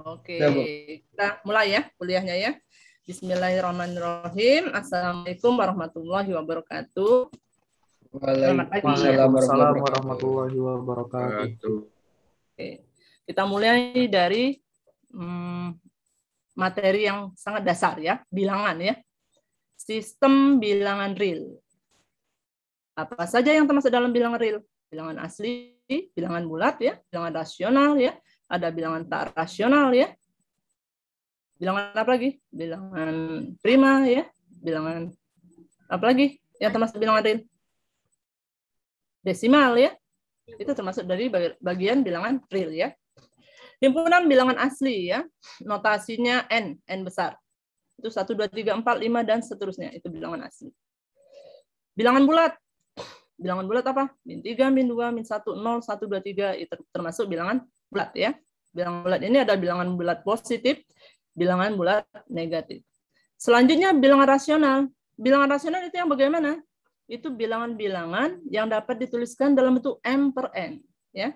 Oke, Ya, Bu. kita mulai ya kuliahnya ya. Bismillahirrahmanirrahim. Assalamualaikum warahmatullahi wabarakatuh. Selamat pagi ya. Waalaikumsalam Waalaikumsalam warahmatullahi warahmatullahi wabarakatuh. wabarakatuh. Oke. Kita mulai dari materi yang sangat dasar ya, bilangan ya. Sistem bilangan real. Apa saja yang termasuk dalam bilangan real? Bilangan asli, bilangan bulat ya, bilangan rasional ya, ada bilangan tak rasional ya. Bilangan apa lagi? Bilangan prima ya, bilangan apa lagi yang termasuk bilangan real? Desimal ya. Itu termasuk dari bagian bilangan real ya. Himpunan bilangan asli ya, notasinya n besar. Itu 1 2 3 4 5 dan seterusnya, itu bilangan asli. Bilangan bulat. Bilangan bulat apa? Min 3, min 2, min 1, 0, 1, 2, 3 itu termasuk bilangan bulat ya. Bilangan bulat ini ada bilangan bulat positif, bilangan bulat negatif. Selanjutnya bilangan rasional. Bilangan rasional itu yang bagaimana? Itu bilangan-bilangan yang dapat dituliskan dalam bentuk m per n ya.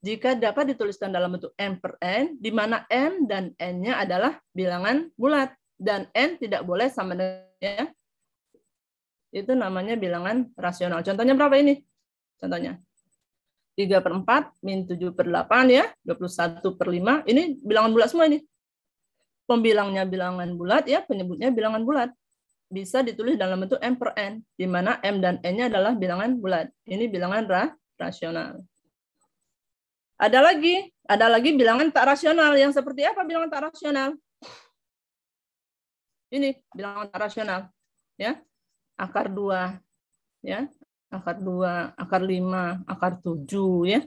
Jika dapat dituliskan dalam bentuk m per n, di mana m dan n-nya adalah bilangan bulat dan n tidak boleh sama dengan ya. Itu namanya bilangan rasional. Contohnya berapa ini? Contohnya 3 per 4, min 7 per 8 ya, 21 per 5. Ini bilangan bulat semua ini. Pembilangnya bilangan bulat ya, penyebutnya bilangan bulat. Bisa ditulis dalam bentuk m per n, di mana m dan n-nya adalah bilangan bulat. Ini bilangan rasional. Ada lagi bilangan tak rasional. Yang seperti apa bilangan tak rasional? Ini bilangan tak rasional. Ya. Akar 2, ya. Akar 2, akar 5, akar 7, ya.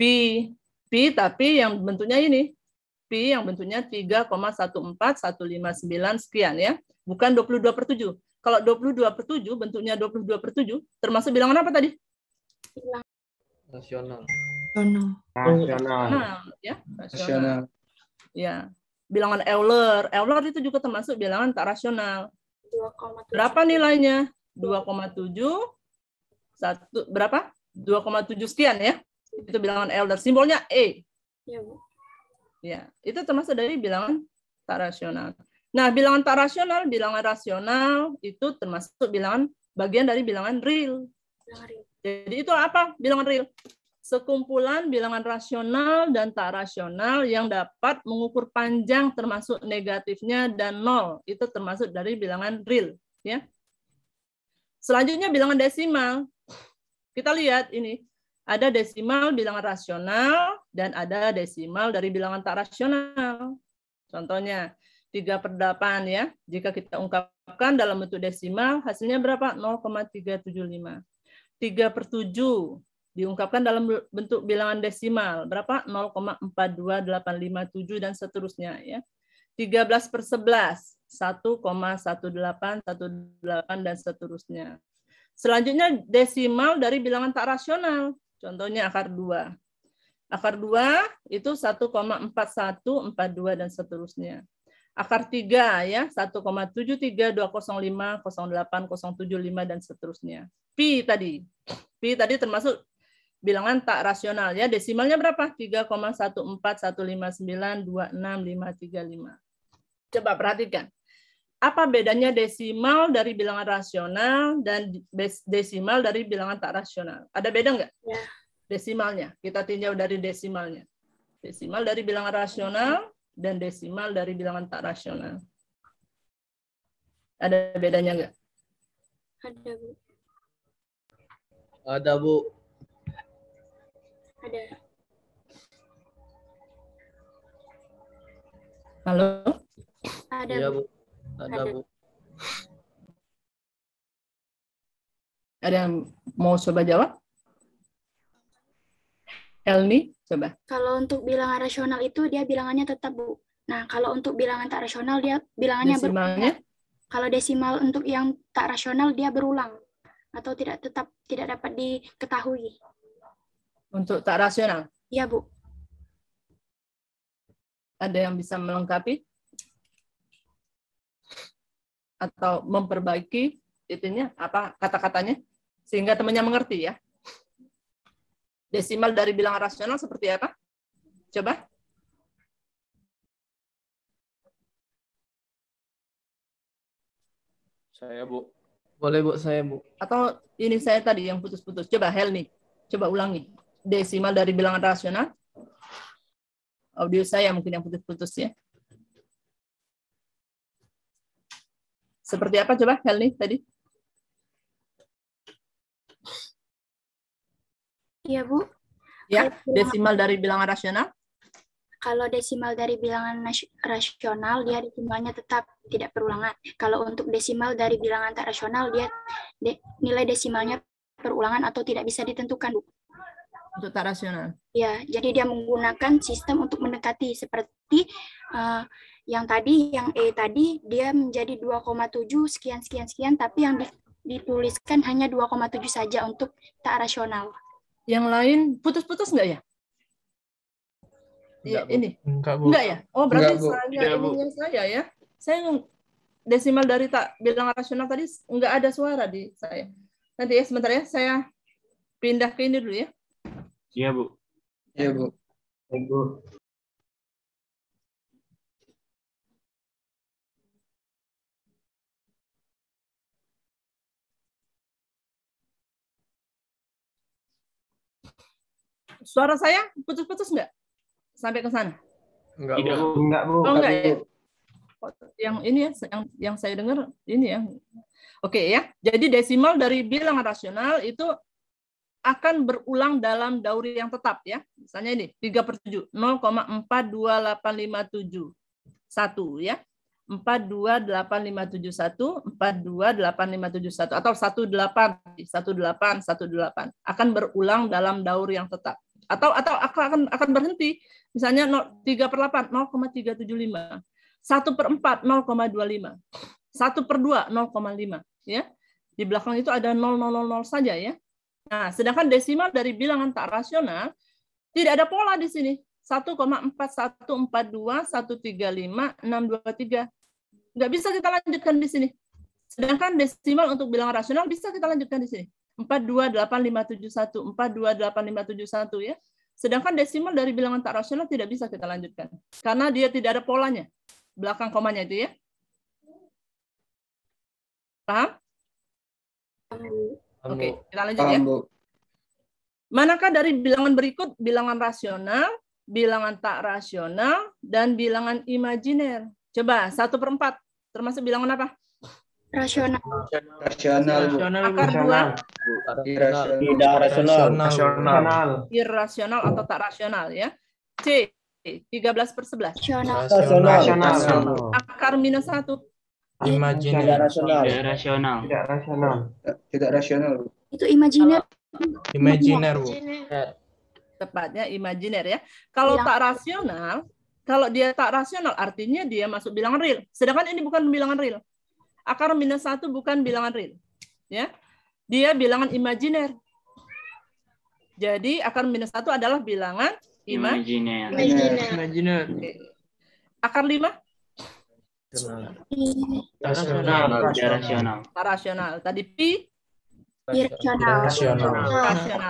Pi tapi yang bentuknya ini. Pi yang bentuknya 3,14159 sekian, ya. Bukan 22/7. Kalau 22/7, bentuknya 22/7, termasuk bilangan apa tadi? Rasional. Rasional, ya. Rasional. Ya. Bilangan Euler. Euler itu juga termasuk bilangan tak rasional. 2,7. Berapa nilainya? 2,7. Berapa? 2,7 sekian ya. Itu bilangan Euler. Simbolnya E. Ya, Bu. Ya, itu termasuk dari bilangan tak rasional. Nah, bilangan tak rasional, bilangan rasional itu termasuk bilangan bagian dari bilangan real. Jadi itu apa? Bilangan real. Sekumpulan bilangan rasional dan tak rasional yang dapat mengukur panjang termasuk negatifnya dan nol. Itu termasuk dari bilangan real. Ya. Selanjutnya bilangan desimal. Kita lihat ini. Ada desimal bilangan rasional dan ada desimal dari bilangan tak rasional. Contohnya 3/8 ya. Jika kita ungkapkan dalam bentuk desimal, hasilnya berapa? 0,375. 3/7 diungkapkan dalam bentuk bilangan desimal. Berapa? 0,42857 dan seterusnya. Ya. 13/11, 1,1818 dan seterusnya. Selanjutnya desimal dari bilangan tak rasional. Contohnya akar 2. Akar 2 itu 1,4142 dan seterusnya. Akar 3 ya, 1,732050807 dan seterusnya. Pi tadi termasuk bilangan tak rasional ya. Desimalnya berapa? 3,14159265535. Coba perhatikan. Apa bedanya desimal dari bilangan rasional dan desimal dari bilangan tak rasional? Ada beda nggak? Ya. Desimalnya. Kita tinjau dari desimalnya. Desimal dari bilangan rasional dan desimal dari bilangan tak rasional. Ada bedanya nggak? Ada, Bu. Ada, Bu. Ada. Halo? Ada, Iya, Bu. Bu. Ada, Bu. Ada yang mau coba jawab? Elni, coba. Kalau untuk bilangan rasional itu dia bilangannya tetap, Bu. Nah, kalau untuk bilangan tak rasional dia bilangannya Desimalnya? Kalau desimal untuk yang tak rasional dia berulang atau tidak dapat diketahui. Untuk tak rasional? Iya, Bu. Ada yang bisa melengkapi? Atau memperbaiki itunya, apa kata-katanya? Sehingga temannya mengerti ya. Desimal dari bilangan rasional seperti apa? Coba. Saya, Bu. Boleh, Bu, saya, Bu. Atau ini saya tadi yang putus-putus. Coba Helmi, coba ulangi. Desimal dari bilangan rasional. Audio saya mungkin yang putus-putus ya. Seperti apa coba Helmi tadi? Iya, Bu. Ya, desimal dari bilangan rasional. Kalau desimal dari bilangan rasional, dia desimalnya tetap tidak berulangan. Kalau untuk desimal dari bilangan tak rasional, dia nilai desimalnya berulangan atau tidak bisa ditentukan, Bu. Untuk tak rasional. Ya, jadi dia menggunakan sistem untuk mendekati seperti yang tadi, yang E tadi, dia menjadi 2,7 sekian, tapi yang dituliskan hanya 2,7 saja untuk tak rasional. Yang lain putus-putus nggak ya? Iya, ini. Enggak, Bu. Enggak ya? Oh, berarti Enggak, Bu. saya Tidak, Bu. ininya saya ya. Saya desimal dari tak bilangan rasional tadi enggak ada suara di saya. Nanti ya sebentar ya, saya pindah ke ini dulu ya. Iya, Bu. Iya, Bu. Bu. Suara saya putus-putus enggak? Sampai ke sana? Enggak, Tidak, Bu. Bu. Enggak, Bu. Oh, enggak ya? Yang ini ya, yang saya dengar ini ya. Oke ya. Jadi desimal dari bilangan rasional itu akan berulang dalam dauri yang tetap ya. Misalnya ini 3/7, 0,42857. 1 ya. 428571, 428571 atau 18 akan berulang dalam dauri yang tetap. Atau akan berhenti. Misalnya 3/8, 0,375. 1/4, 0,25. 1/2, 0,5. Ya. Di belakang itu ada 0,000 saja ya. Nah, sedangkan desimal dari bilangan tak rasional tidak ada pola di sini. 1,4142135623. Nggak bisa kita lanjutkan di sini. Sedangkan desimal untuk bilangan rasional bisa kita lanjutkan di sini. 428571, 428571 ya. Sedangkan desimal dari bilangan tak rasional tidak bisa kita lanjutkan. Karena dia tidak ada polanya. Belakang komanya itu ya. Paham? Oke, kita lanjut ya. Manakah dari bilangan berikut bilangan rasional, bilangan tak rasional, dan bilangan imajiner? Coba 1/4 termasuk bilangan apa? Rasional. Rasional, Bu. Akar 2? Tidak rasional. Irasional atau tak rasional ya. C 13/11. Rasional. Akar -1. Imajiner. Tidak rasional. Bu. Itu imajiner. Imajiner, Bu. Tepatnya imajiner ya. Kalau tak rasional, kalau dia tak rasional artinya dia masuk bilangan real. Sedangkan ini bukan bilangan real. Akar -1 bukan bilangan real. Ya. Dia bilangan imajiner. Jadi akar -1 adalah bilangan imajiner. Oke. Akar 5? Rasional. Tak rasional. Tadi pi Irasional. rasional.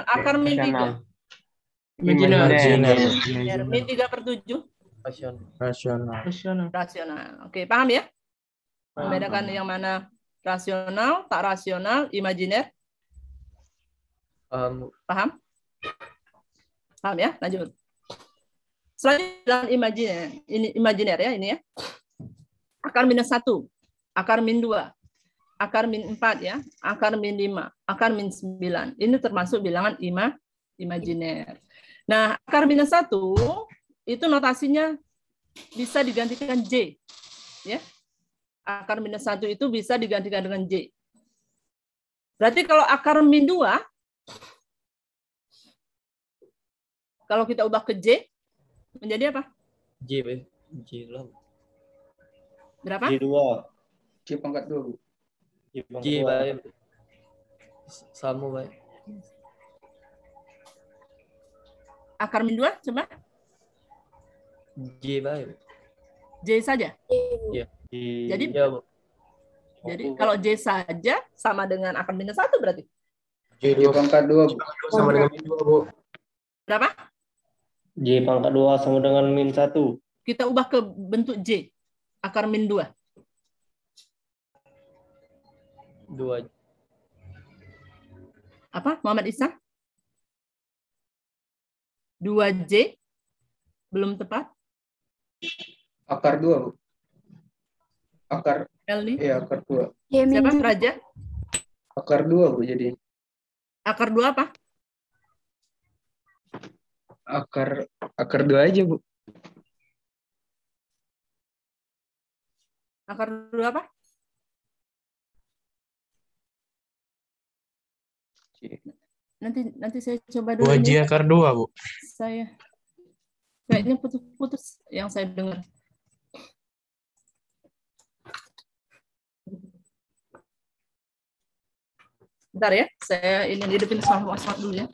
Akar -3? Imajiner. -3/7? Rasional. Rasional. Oke, paham ya? Membedakan yang mana rasional, tak rasional, imajiner. Paham? Paham ya? Lanjut. Selanjutnya bilangan imajiner. Ini imajiner ya, ini ya. Akar -1, akar -2, akar -4 ya, akar -5, akar -9. Ini termasuk bilangan imajiner. Nah, akar -1 itu notasinya bisa digantikan J. Ya. Akar -1 itu bisa digantikan dengan J. Berarti kalau akar -2, kalau kita ubah ke J, menjadi apa? J lah. Berapa? J2. J pangkat 2, Bu. J baik. Sama baik. Akar -2, coba. J baik. J saja. Iya. Jadi Ya, Bu. Jadi kalau J saja sama dengan akar -1 berarti. J pangkat 2, Bu. Sama dengan min 2, Bu. Berapa? J pangkat 2 sama dengan min 1. Kita ubah ke bentuk J. Akar -2. 2. Apa? Muhammad Isa? 2J? Belum tepat? Akar 2, Bu. Akar, Elni? iya akar 2. Siapa? Raja? Akar 2, Bu, jadi. Akar 2 apa? Akar 2 aja, Bu. Akar 2 apa? Nanti saya coba dulu. 2J akar 2, Bu. Saya kayaknya putus-putus yang saya dengar. Bentar ya, saya ini hidupin Smart dulu ya.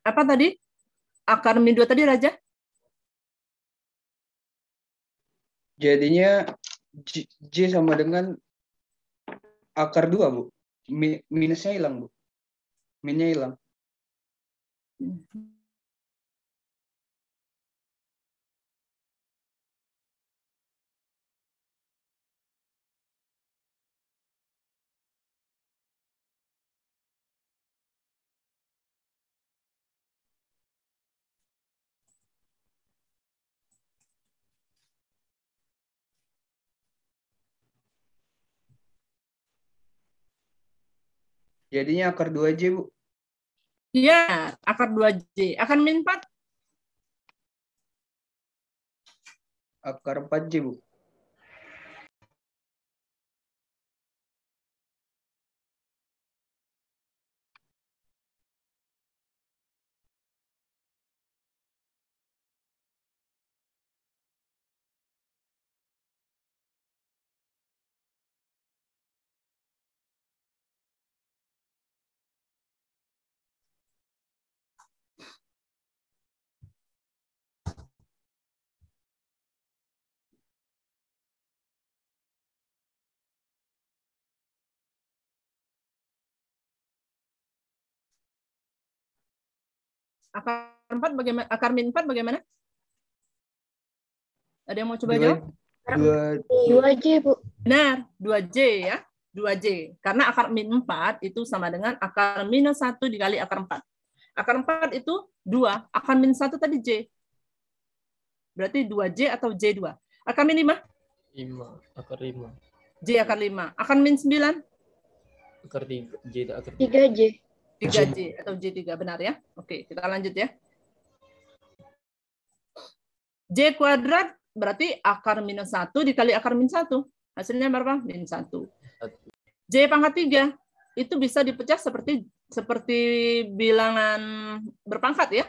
Apa tadi? Akar min 2 tadi, Raja? Jadinya J sama dengan akar 2, Bu. Minusnya hilang, Bu. Minnya hilang. Jadinya akar 2J, Bu. Iya, akar 2J. Akar min 4? Akar 4J, Bu. Akar 4 bagaimana? Akar min 4 bagaimana? Ada yang mau coba jawab? 2J, Bu. Benar, 2J ya. 2J. Karena akar min 4 itu sama dengan akar minus 1 dikali akar 4. Akar 4 itu 2. Akar min 1 tadi J. Berarti 2J atau J2. Akar min 5? 5. Akar 5. J akar 5. Akar min 9? Akar 3. J akar 3J. 3J atau J3. Benar ya? Oke, kita lanjut ya. J kuadrat berarti akar minus 1 dikali akar min 1. Hasilnya berapa? Min 1. J pangkat 3 itu bisa dipecah seperti bilangan berpangkat ya.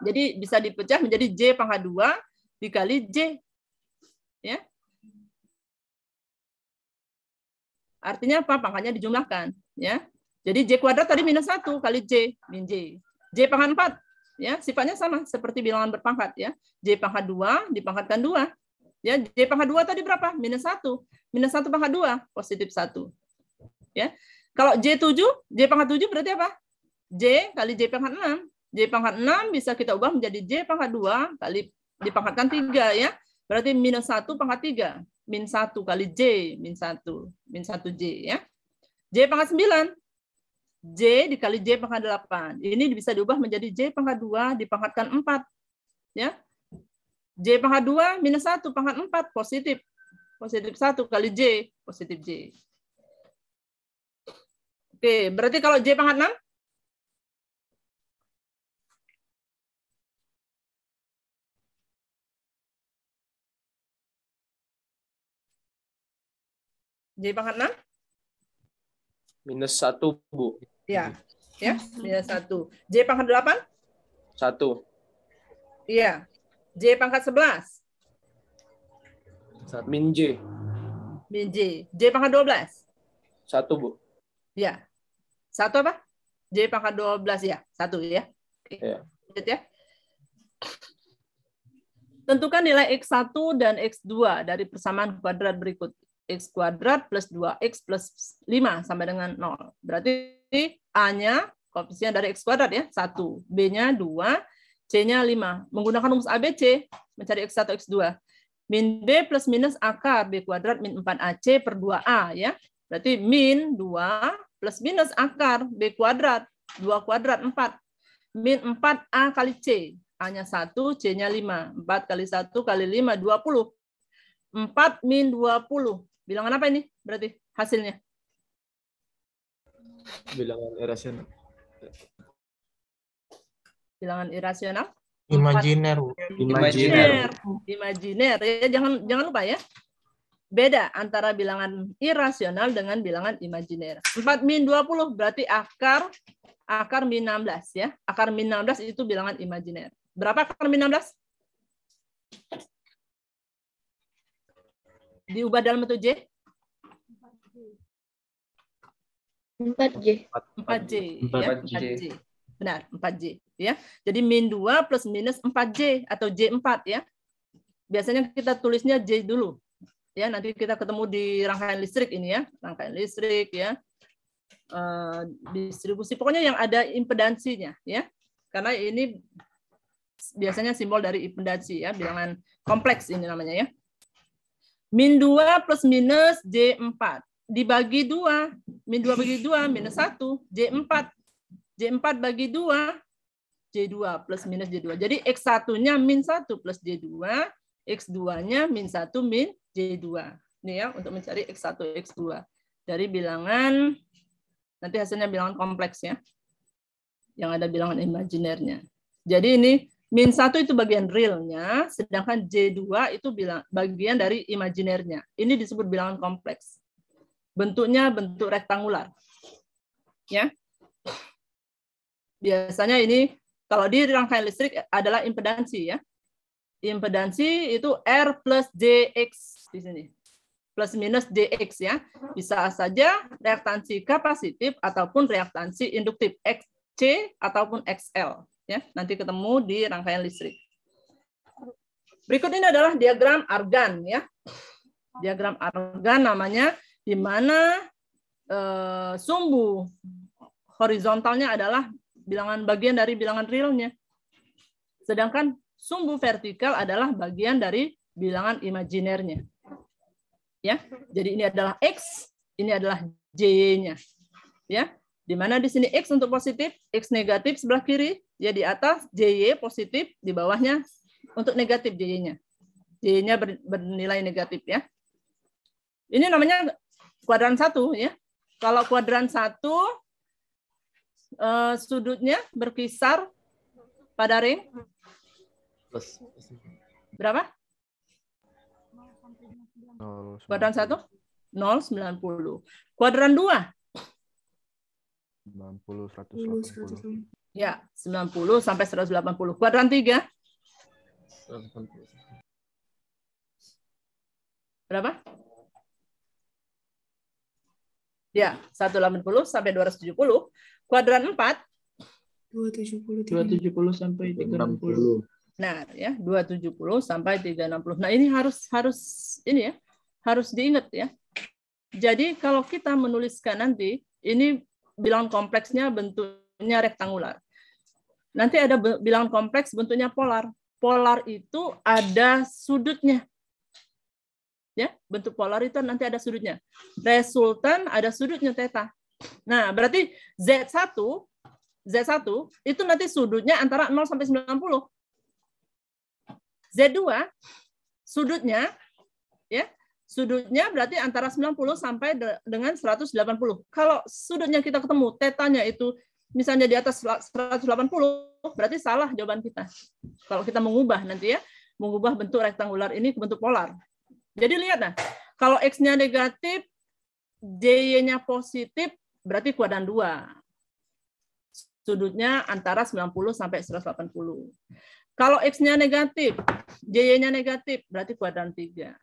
Jadi bisa dipecah menjadi J pangkat 2 dikali J. Ya. Artinya apa? Pangkatnya dijumlahkan. Ya. Jadi J kuadrat tadi minus 1 kali J, min J. J pangkat 4, ya, sifatnya sama seperti bilangan berpangkat. Ya. J pangkat 2 dipangkatkan 2. Ya, J pangkat 2 tadi berapa? Minus 1. Minus 1 pangkat 2, positif 1. Ya. Kalau J7, J pangkat 7 berarti apa? J kali J pangkat 6. J pangkat 6 bisa kita ubah menjadi J pangkat 2 kali dipangkatkan 3. Ya. Berarti minus 1 pangkat 3. Min 1 kali J, min 1. Min 1J. Ya. J pangkat 9. J dikali J pangkat 8. Ini bisa diubah menjadi J pangkat 2 dipangkatkan 4. Ya. J pangkat 2 minus 1 pangkat 4 positif. Positif 1 kali J, positif J. Oke, berarti kalau J pangkat 6? J pangkat 6? Minus 1, Bu. Ya. Ya, minus 1. J pangkat 8? 1. Iya. J pangkat 11? Min J. Min J. J pangkat 12? 1, Bu. Ya. 1 apa? J pangkat 12 ya. 1 ya. Oke. Ya. Lanjut ya. Tentukan nilai X1 dan X2 dari persamaan kuadrat berikut. X kuadrat plus 2X plus 5 sampai dengan 0. Berarti A-nya koefisien dari X kuadrat ya, 1. B-nya 2, C-nya 5. Menggunakan rumus ABC, mencari X1, X2. Min B plus minus akar B kuadrat min 4AC per 2A ya. Berarti min 2 plus minus akar B kuadrat, 2 kuadrat 4. Min 4A kali C. A-nya 1, C-nya 5. 4 kali 1 kali 5, 20. 4 min 20. Bilangan apa ini berarti hasilnya? Bilangan irasional. Bilangan irasional? Imajiner, Bu. Imajiner. Ya, jangan lupa ya. Beda antara bilangan irasional dengan bilangan imajiner. 4 min 20 berarti akar min 16 ya. Akar min 16 itu bilangan imajiner. Berapa akar min 16? Diubah dalam bentuk J? 4J. 4J. Ya, 4J. Benar, 4J. Ya. Jadi min 2 plus minus 4J atau J4 ya. Biasanya kita tulisnya J dulu. Ya, nanti kita ketemu di rangkaian listrik ini ya. Rangkaian listrik ya. Distribusi. Pokoknya yang ada impedansinya ya. Karena ini biasanya simbol dari impedansi ya. Bilangan kompleks ini namanya ya. Min 2 plus minus J4. Dibagi 2. Min 2 bagi 2, minus 1. J4. J4 bagi 2. J2 plus minus J2. Jadi X1-nya min 1 plus J2. X2-nya min 1 min J2. Ini ya, untuk mencari X1, X2. Dari bilangan, nanti hasilnya bilangan kompleks ya. Yang ada bilangan imajinernya. Jadi ini min 1 itu bagian realnya, sedangkan J2 itu bagian dari imajinernya. Ini disebut bilangan kompleks. Bentuknya bentuk rektangular. Ya. Biasanya ini kalau di rangkaian listrik adalah impedansi ya. Impedansi itu R plus JX di sini. Plus minus JX ya. Bisa saja reaktansi kapasitif ataupun reaktansi induktif XC ataupun XL. Ya, nanti ketemu di rangkaian listrik. Berikut ini adalah diagram argan ya. Diagram argan namanya, di mana sumbu horizontalnya adalah bilangan bagian dari bilangan realnya. Sedangkan sumbu vertikal adalah bagian dari bilangan imajinernya. Ya. Jadi ini adalah X, ini adalah Y-nya. Ya. Di mana di sini X untuk positif, X negatif sebelah kiri, ya di atas JY positif, di bawahnya untuk negatif JY-nya. JY-nya bernilai negatif ya. Ini namanya kuadran 1 ya. Kalau kuadran 1 sudutnya berkisar pada ring Plus. berapa? Kuadran 1 0,90. Kuadran 2 90, 180. ya 90 sampai 180. Kuadran 3 berapa? Ya, 180 sampai 270. Kuadran 4 270 sampai 360. Nah, ya, 270 sampai 360. Nah, ini harus ini ya, harus diingat ya. Jadi kalau kita menuliskan nanti ini bilangan kompleksnya bentuknya rektangular. Nanti ada bilangan kompleks bentuknya polar. Polar itu ada sudutnya. Ya, bentuk polar itu nanti ada sudutnya. Resultan ada sudutnya theta. Nah, berarti Z1 itu nanti sudutnya antara 0 sampai 90. Z2 sudutnya ya, sudutnya berarti antara 90 sampai dengan 180. Kalau sudutnya kita ketemu tetanya itu misalnya di atas 180, berarti salah jawaban kita. Kalau kita mengubah nanti ya, mengubah bentuk rektangular ini ke bentuk polar. Jadi lihat nah, kalau X-nya negatif, Y-nya positif, berarti kuadran 2. Sudutnya antara 90 sampai 180. Kalau X-nya negatif, Y-nya negatif, berarti kuadran 3.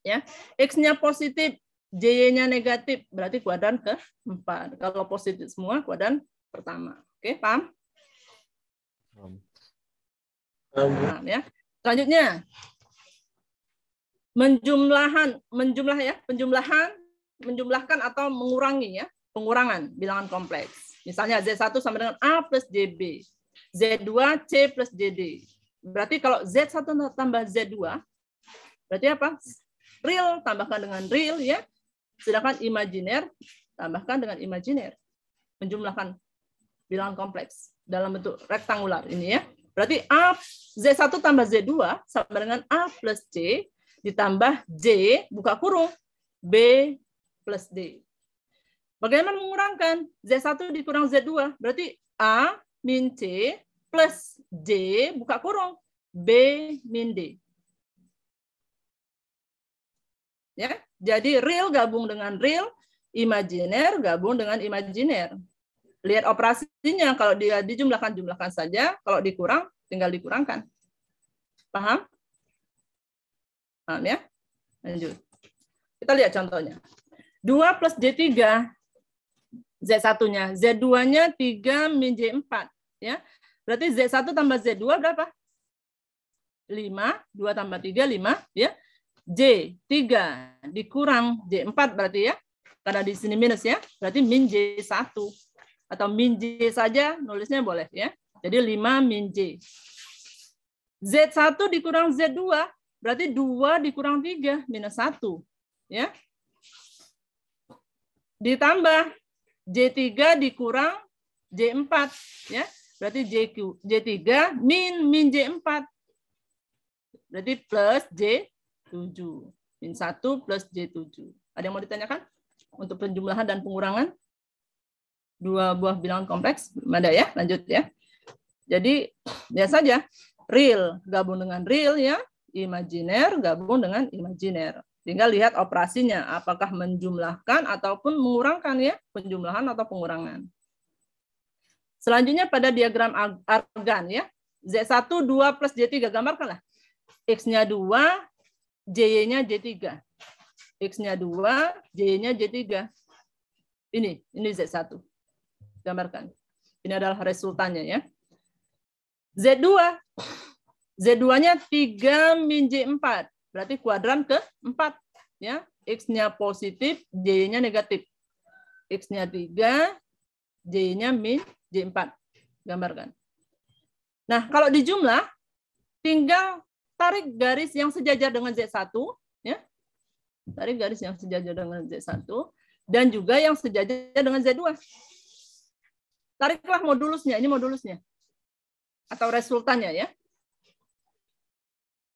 Ya. X-nya positif, Y-nya negatif, berarti kuadran ke-4. Kalau positif semua, kuadran pertama. Oke, paham? Paham ya. Selanjutnya, menjumlahkan atau mengurangi ya, pengurangan bilangan kompleks. Misalnya Z1 sama dengan A plus JB, Z2 C plus JD. Berarti kalau Z1 tambah Z2, berarti apa? Real tambahkan dengan real ya. Sedangkan imajiner tambahkan dengan imajiner. Menjumlahkan bilangan kompleks dalam bentuk rektangular ini ya. Berarti A Z1 tambah Z2 sama dengan A plus C ditambah J buka kurung B plus D. Bagaimana mengurangkan? Z1 dikurang Z2 berarti A min C plus J buka kurung B min D. Ya, jadi real gabung dengan real, imajiner gabung dengan imajiner. Lihat operasinya, kalau dia dijumlahkan saja, kalau dikurang tinggal dikurangkan. Paham? Paham ya? Lanjut. Kita lihat contohnya. 2 plus J3, Z1-nya. Z2-nya 3 min J4. Ya. Berarti Z1 tambah Z2 berapa? 5. 2 tambah 3, 5. Ya. J3 dikurang J4 berarti ya. Karena di sini minus ya. Berarti min J1. Atau min J saja, nulisnya boleh ya. Jadi 5 min J. Z1 dikurang Z2, berarti 2 dikurang 3, minus 1. Ya. Ditambah J3 dikurang J4. Ya. Berarti J3 min J4. Berarti plus J7. Min 1 plus J7. Ada yang mau ditanyakan? Untuk penjumlahan dan pengurangan? Dua buah bilangan kompleks, ada ya, lanjut ya. Jadi ya saja, real gabung dengan real ya, imajiner gabung dengan imajiner. Tinggal lihat operasinya, apakah menjumlahkan ataupun mengurangkan ya, penjumlahan atau pengurangan. Selanjutnya pada diagram argan ya, Z1 2 plus J3 gambarkanlah. X-nya 2, Y-nya J3. X-nya 2, Y-nya J3. Ini Z1. Gambarkan. Ini adalah resultannya ya. Z2. Z2-nya 3 min J4. Berarti kuadran ke-4 ya. X-nya positif, Y-nya negatif. X-nya 3, Y-nya min J4. Gambarkan. Nah, kalau dijumlah tinggal tarik garis yang sejajar dengan Z1 ya. Tarik garis yang sejajar dengan Z1 dan juga yang sejajar dengan Z2. Tariklah modulusnya, ini modulusnya. Atau resultannya ya.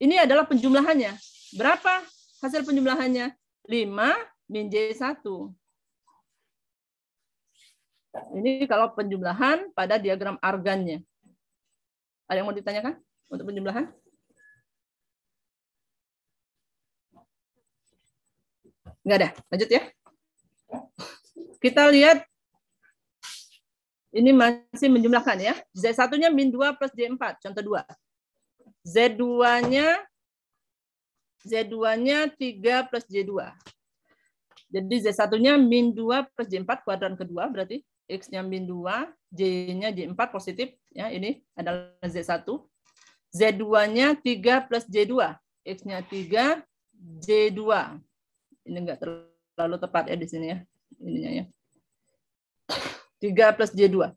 Ini adalah penjumlahannya. Berapa hasil penjumlahannya? 5 min J1. Ini kalau penjumlahan pada diagram argannya. Ada yang mau ditanyakan untuk penjumlahan? Enggak ada. Lanjut ya. Kita lihat. Ini masih menjumlahkan ya. Z1-nya min 2 plus J4. Contoh 2. Z2-nya 3 plus J2. Jadi Z1-nya min 2 plus J4 kuadran kedua. Berarti X-nya min 2, J-nya J4 positif. Ya, ini adalah Z1. Z2-nya 3 plus J2. X-nya 3, J2. Ini enggak terlalu tepat ya di sini ya. Ininya ya. 3 plus J2.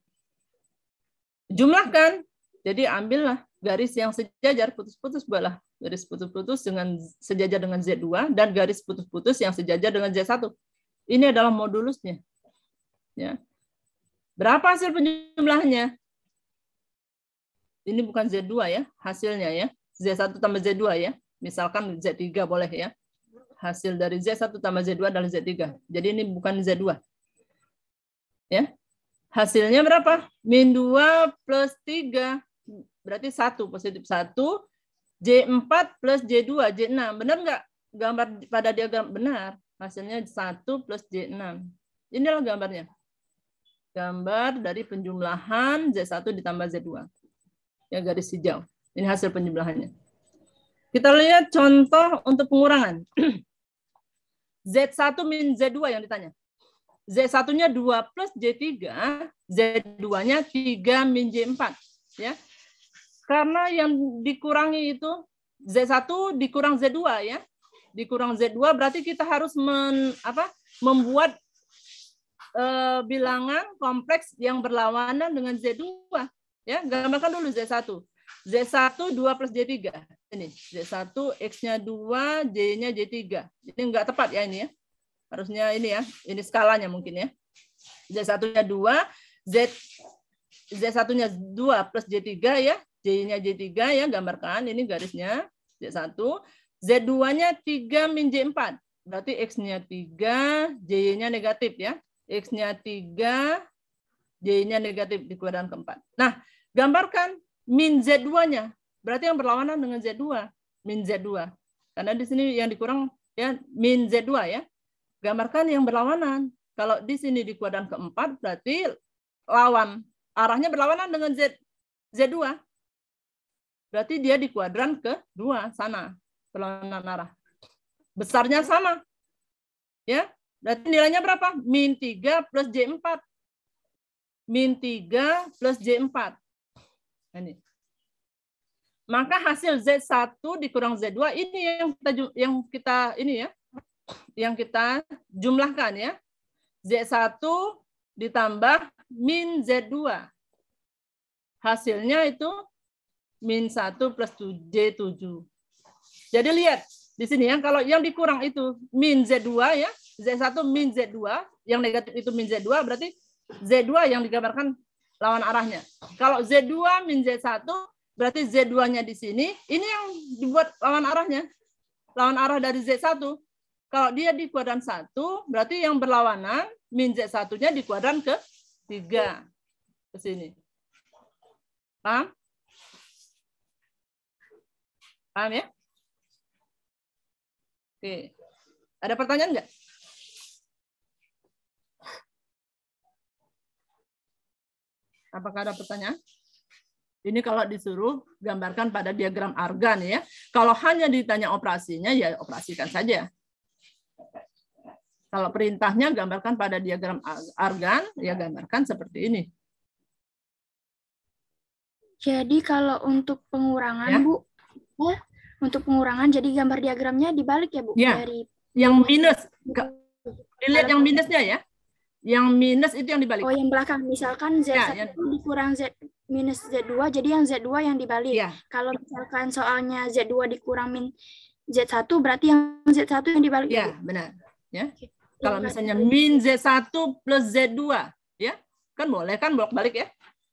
Jumlahkan. Jadi ambillah garis yang sejajar, putus-putus buatlah. Garis putus-putus dengan sejajar dengan Z2 dan garis putus-putus yang sejajar dengan Z1. Ini adalah modulusnya. Ya. Berapa hasil penjumlahannya? Ini bukan Z2 ya, hasilnya ya. Z1 tambah Z2 ya. Misalkan Z3 boleh ya. Hasil dari Z1 tambah Z2 adalah Z3. Jadi ini bukan Z2. Ya. Hasilnya berapa? Min 2 plus 3. Berarti 1, positif 1. J4 plus J2, J6. Benar nggak? Gambar pada diagram benar. Hasilnya 1 plus J6. Inilah gambarnya. Gambar dari penjumlahan Z1 ditambah Z2. Ya, garis hijau. Ini hasil penjumlahannya. Kita lihat contoh untuk pengurangan. Z1 min Z2 yang ditanya. Z1-nya 2 plus J3, Z2-nya 3 min J4. Ya. Karena yang dikurangi itu Z1 dikurang Z2 ya. dikurang Z2 berarti kita harus membuat bilangan kompleks yang berlawanan dengan Z2. Ya, gambarkan dulu Z1. Z1 2 plus J3. Ini Z1 X-nya 2, Y-nya J3. Ini enggak tepat ya ini ya. Harusnya ini ya. Ini skalanya mungkin ya. Z1-nya 2, Z1-nya 2 plus J3 ya. Y-nya J3 ya, gambarkan ini garisnya Z1. Z2-nya 3 min J4. Berarti X-nya 3, Y-nya negatif ya. X-nya 3, Y-nya negatif di kuadran keempat. Nah, gambarkan min Z2-nya. Berarti yang berlawanan dengan Z2. Min Z2. Karena di sini yang dikurang ya min Z2 ya. Gambarkan yang berlawanan. Kalau di sini di kuadran keempat berarti lawan. Arahnya berlawanan dengan Z2. Berarti dia di kuadran kedua sana. Berlawanan arah. Besarnya sama. Ya. Berarti nilainya berapa? Min 3 plus J4. Min 3 plus J4. Ini. Maka hasil Z1 dikurang Z2 ini yang kita ini ya. Yang kita jumlahkan ya. Z1 ditambah min Z2. Hasilnya itu min 1 plus J7. Jadi lihat di sini ya, kalau yang dikurang itu min Z2 ya. Z1 min Z2, yang negatif itu min Z2, berarti Z2 yang digambarkan lawan arahnya. Kalau Z2 min Z1, berarti Z2-nya di sini, ini yang dibuat lawan arahnya. Lawan arah dari Z1. Kalau dia di kuadran 1, berarti yang berlawanan, min Z1-nya di kuadran ke-3. Ke sini. Paham? Paham ya? Oke. Ada pertanyaan nggak? Apakah ada pertanyaan? Ini kalau disuruh gambarkan pada diagram argan ya. Kalau hanya ditanya operasinya ya operasikan saja. Kalau perintahnya gambarkan pada diagram argan ya gambarkan seperti ini. Jadi kalau untuk pengurangan Ya. Bu, ya, untuk pengurangan jadi gambar diagramnya dibalik ya Bu? Ya. Dari Yang minus, dilihat yang minusnya ya. Yang minus itu yang dibalik. Oh, yang belakang. Misalkan Z1 Ya, dikurang Z minus Z2, jadi yang Z2 yang dibalik. Ya. Kalau misalkan soalnya Z2 dikurang min Z1, berarti yang Z1 yang dibalik. Ya, Bu? benar. Ya. Oke. Kalau misalnya min Z1 plus Z2, ya, kan boleh kan bolak-balik ya.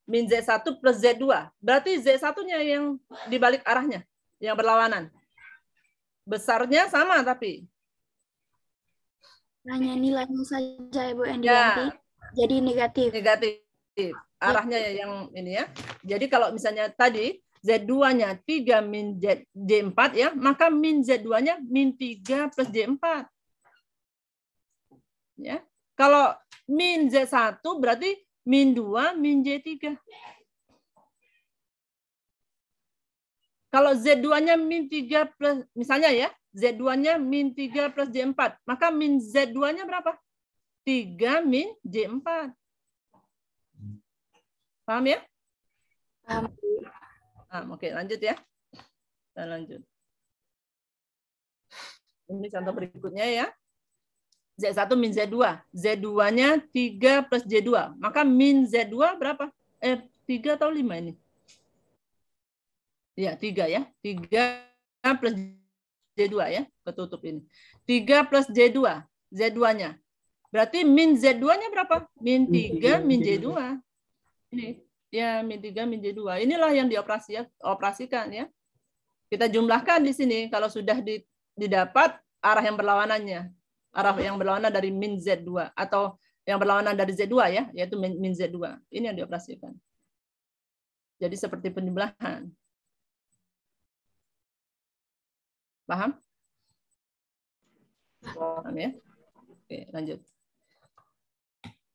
Min Z1 plus Z2. Berarti Z1-nya yang dibalik arahnya, yang berlawanan. Besarnya sama tapi. Hanya nilainya saja ya Bu yang Ya. diganti. Jadi negatif. Negatif. Arahnya yang ini ya. Jadi kalau misalnya tadi Z2-nya 3 min J4 ya, maka min Z2-nya min 3 plus J4. Ya. Kalau min Z1 berarti min 2 min J3. Kalau Z2-nya min 3 plus, misalnya ya, Z2-nya min 3 plus J4, maka min Z2-nya berapa? 3 min J4. Paham ya? Paham. Oke, lanjut ya. Kita lanjut. Ini contoh berikutnya ya. Z1 min Z2. Z2-nya 3 plus J2. Maka min Z2 berapa? 3 atau 5 ini? Ya, 3 ya. 3 plus J2 ya. Ketutup ini. 3 plus J2. Z2-nya. Berarti min Z2-nya berapa? Min 3 min J2. Ini. Ya, min 3 min J2. Inilah yang dioperasikan ya. Kita jumlahkan di sini. Kalau sudah didapat arah yang berlawanannya. Arah yang berlawanan dari min Z2 atau yang berlawanan dari Z2 ya, yaitu min Z2. Ini yang dioperasikan. Jadi seperti penjumlahan. Paham? Paham ya? Oke, lanjut.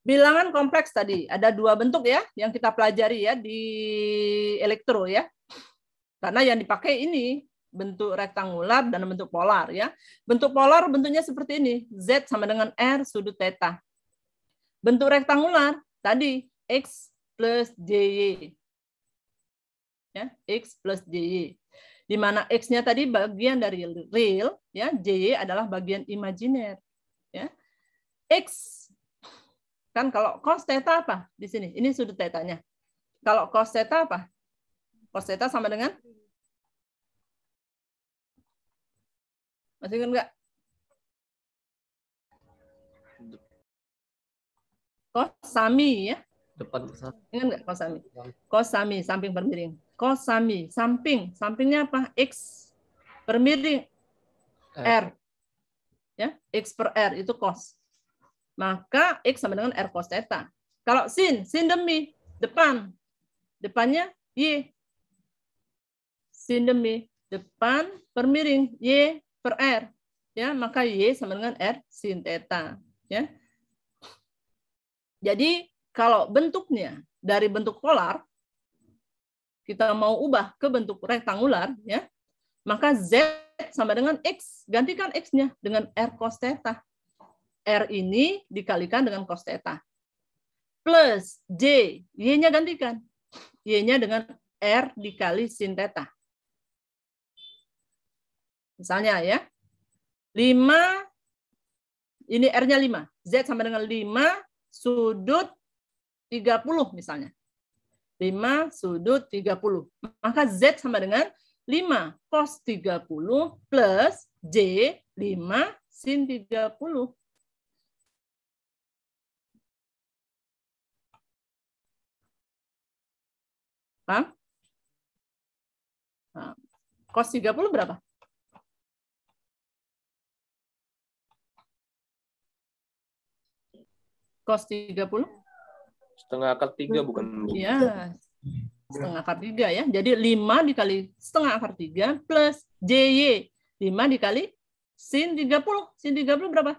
Bilangan kompleks tadi ada 2 bentuk ya yang kita pelajari ya di elektro ya. Karena yang dipakai ini bentuk rektangular dan bentuk polar ya. Bentuk polar bentuknya seperti ini, Z sama dengan R sudut theta. Bentuk rektangular tadi X plus JY. Ya, X plus JY. Di mana X-nya tadi bagian dari real, ya, JY adalah bagian imajiner. Ya. X, kan kalau cos theta apa di sini? Ini sudut tetanya. Kalau cos theta apa? Cos theta sama dengan? Masih ingat nggak? Kosami, ya. Depan besar. Ingat nggak kosami? Kosami, samping per miring. Kosami, samping. Sampingnya apa? X per miring. R. Ya, X per R itu cos. Maka X sama dengan R cos theta. Kalau sin demi, depan. Depannya Y. Sin demi, depan per miring. Y per R. Ya, maka Y sama dengan R sin theta. Ya. Jadi kalau bentuknya dari bentuk polar, kita mau ubah ke bentuk rektangular, ya, maka Z sama dengan X. Gantikan X-nya dengan R cos theta. R ini dikalikan dengan cos theta. Plus J, Y-nya gantikan. Y-nya dengan R dikali sin theta. Misalnya ya, 5, ini R-nya 5. Z sama dengan 5 sudut 30 misalnya. 5 sudut 30. Maka Z sama dengan 5 cos 30 plus J 5 sin 30. Paham? Nah, cos 30 berapa? Cos 30? Setengah akar 3 bukan? Iya, setengah akar 3 ya. Jadi 5 dikali setengah akar 3 plus JY. 5 dikali sin 30. Sin 30 berapa?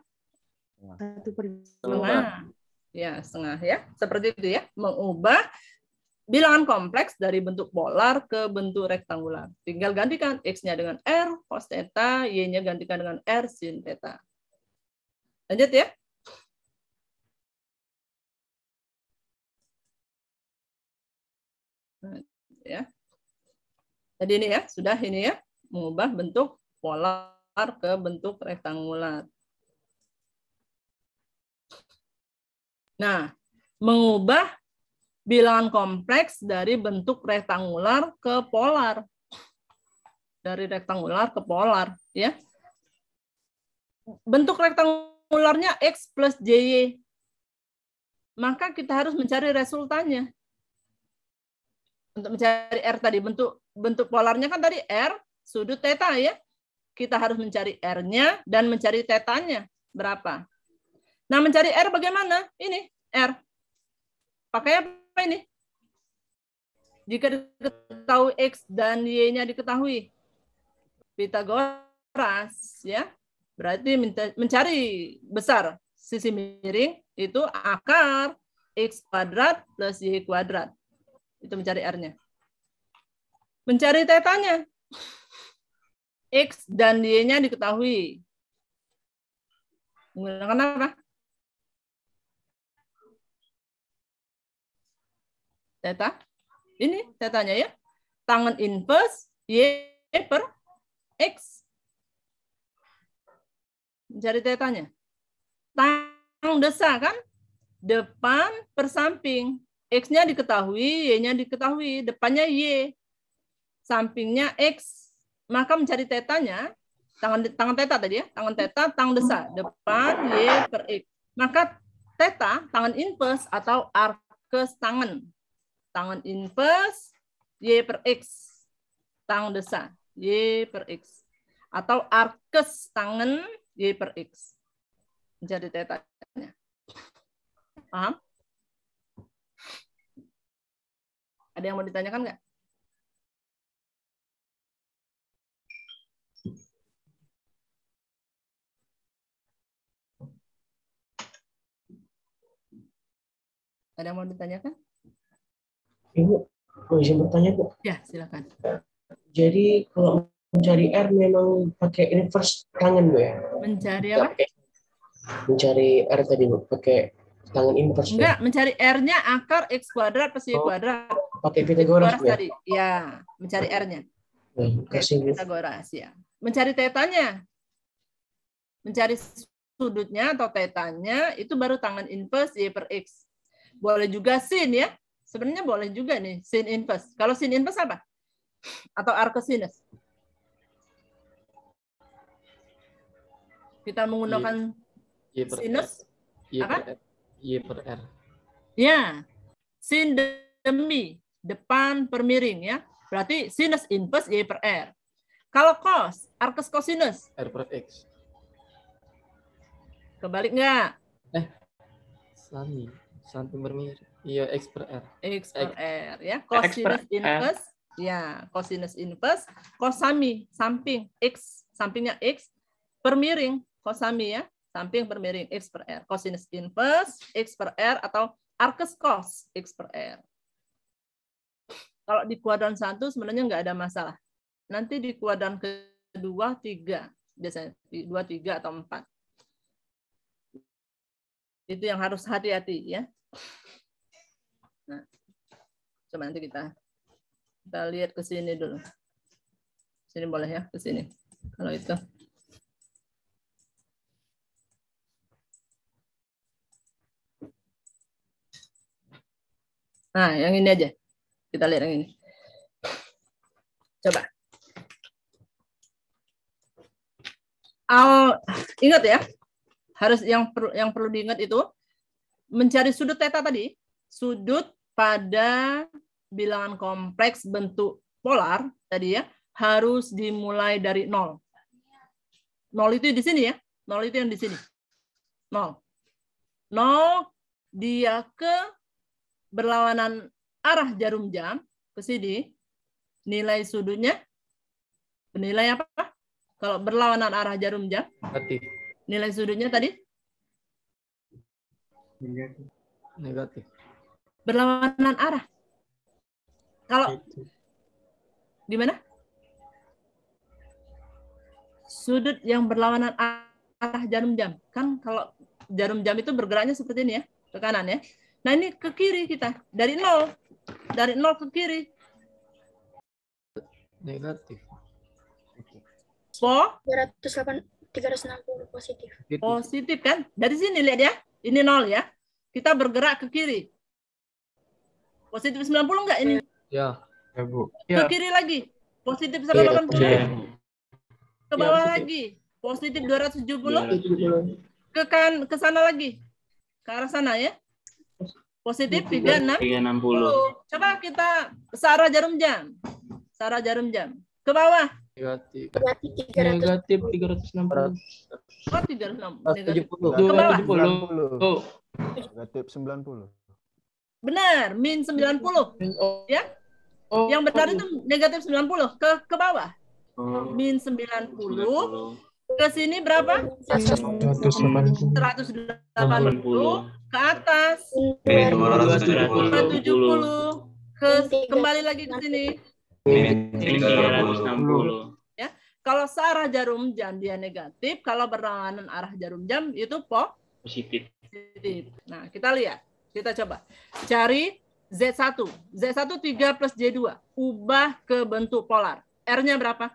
Setengah. Ya, setengah ya. Seperti itu ya. Mengubah bilangan kompleks dari bentuk polar ke bentuk rektangular. Tinggal gantikan X-nya dengan R cos theta, Y-nya gantikan dengan R sin theta. Lanjut ya. Ya. Jadi ini ya, sudah ini ya, mengubah bentuk polar ke bentuk rektangular. Nah, mengubah bilangan kompleks dari bentuk rektangular ke polar. Dari rektangular ke polar, ya. Bentuk rektangularnya X plus JY. Maka kita harus mencari resultannya. Untuk mencari R tadi, bentuk polarnya kan tadi R sudut theta ya. Kita harus mencari R-nya dan mencari tetanya berapa. Nah, mencari R bagaimana? Ini R. Pakai apa ini? Jika diketahui X dan Y-nya diketahui. Pitagoras ya. Berarti mencari besar sisi miring itu akar X kuadrat plus Y kuadrat. Itu mencari R-nya. Mencari tetanya. X dan Y-nya diketahui. Menggunakan apa? Theta. Ini tetanya ya. Tangen inverse Y per X. Mencari tetanya. Tang desa kan? Depan per samping. X-nya diketahui, Y-nya diketahui, depannya Y. Sampingnya X. Maka mencari tetanya, tangan teta tadi ya, tangan teta, tang desa, depan Y per X. Maka teta, tangan inverse atau arkes tangan. Tangan inverse, Y per X. Tang desa, Y per X. Atau arkes tangan, Y per X. Mencari tetanya. Paham? Ada yang mau ditanyakan nggak? Ada yang mau ditanyakan? Ibu, mau izin bertanya, Bu? Ya, silakan. Jadi kalau mencari R memang pakai inverse tangan, Bu ya? Mencari apa? Mencari R tadi, Bu, pakai tangan inverse. Enggak, mencari R-nya akar X kuadrat plus Y kuadrat. Pakai Pitagoras, Bu ya? Tadi. Ya, mencari R-nya. Kasih Pitagoras ya. Mencari tetanya. Mencari sudutnya atau tetanya itu baru tangan inverse Y per X. Boleh juga sin ya. Sebenarnya boleh juga nih sin inverse. Kalau sin inverse apa? Atau arcsinus. Kita menggunakan Y per sinus. Y per Apa? R. Y per R. Ya. Sin demi depan per miring ya. Berarti sinus inverse Y per R. Kalau cos, arcus cosinus. R per X. Kebalik nggak? Samping bermiring. Iya, X per R. X per R ya. Cosinus inverse. Ya, cosinus inverse. Cosami, samping. X, sampingnya X. Per miring. Cosami ya. Samping per miring. X per R. Cosinus inverse. X per R atau arcus cos. X per R. Kalau di kuadran 1 sebenarnya nggak ada masalah. Nanti di kuadran kedua, 3. Biasanya 2, 3, atau 4. Itu yang harus hati-hati ya. Nah, coba nanti kita lihat ke sini dulu. Sini boleh ya, ke sini. Kalau itu. Nah, yang ini aja. Kita lihat yang ini. Coba. Ingat ya. Harus yang perlu diingat itu mencari sudut theta tadi, sudut pada bilangan kompleks bentuk polar tadi ya, harus dimulai dari 0. 0 itu di sini ya. 0 itu yang di sini. 0. 0 dia ke berlawanan arah jarum jam ke sini. Nilai sudutnya nilai apa? Kalau berlawanan arah jarum jam? Negatif. Nilai sudutnya tadi? Negatif. Berlawanan arah. Kalau gimana? Sudut yang berlawanan arah jarum jam. Kan kalau jarum jam itu bergeraknya seperti ini ya, ke kanan ya. Nah ini ke kiri kita. Dari 0. Dari 0 ke kiri. Negatif. 360 positif. Positif kan? Dari sini lihat ya. Ini 0 ya. Kita bergerak ke kiri. Positif 90 enggak ini? Ya. Ya, Bu. Ke kiri lagi. Positif 180. Ke bawah lagi. Positif 270. Ke sana lagi. Ke arah sana ya. Positif 360. Coba kita searah jarum jam. Searah jarum jam. Ke bawah. Negatif. negatif 360. Oh, 360. Negatif. 70. Ke bawah. 90. Negatif 90. Benar, min 90. Ya. Yang benar itu negatif 90. Ke bawah. Min 90. Ke sini berapa? 180. 180. Ke atas. 270. Kembali lagi ke sini. 360. Ya. Kalau searah jarum jam dia negatif, kalau berlawanan arah jarum jam itu Positif. positif. Nah, kita lihat. Kita coba. Cari Z1. Z1 3 plus J2. Ubah ke bentuk polar. R-nya berapa?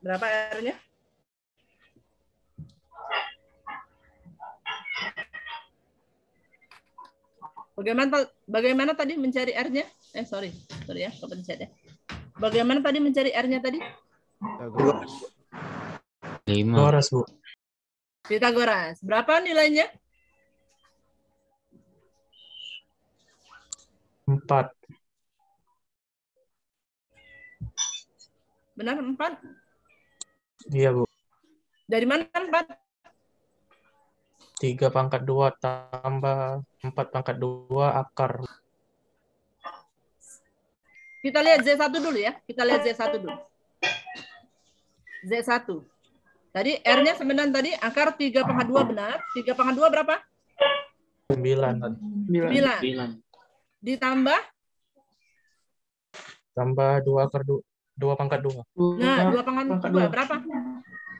Berapa R-nya? Bagaimana tadi mencari R-nya? Sorry ya, kepencet ya. Bagaimana tadi mencari R-nya tadi? Pitagoras, Bu. Pitagoras. Berapa nilainya? 4. Benar 4? Iya, Bu. Dari mana 4? 3 pangkat 2 tambah 4 pangkat 2 akar. Kita lihat Z1 dulu ya. Kita lihat Z1 dulu. Z1. Tadi R-nya sebenarnya tadi akar 3 pangkat 2 benar. 3 pangkat 2 berapa? 9. Ditambah? Tambah 2 akar 2 pangkat 2. Nah, 2 pangkat 2 berapa?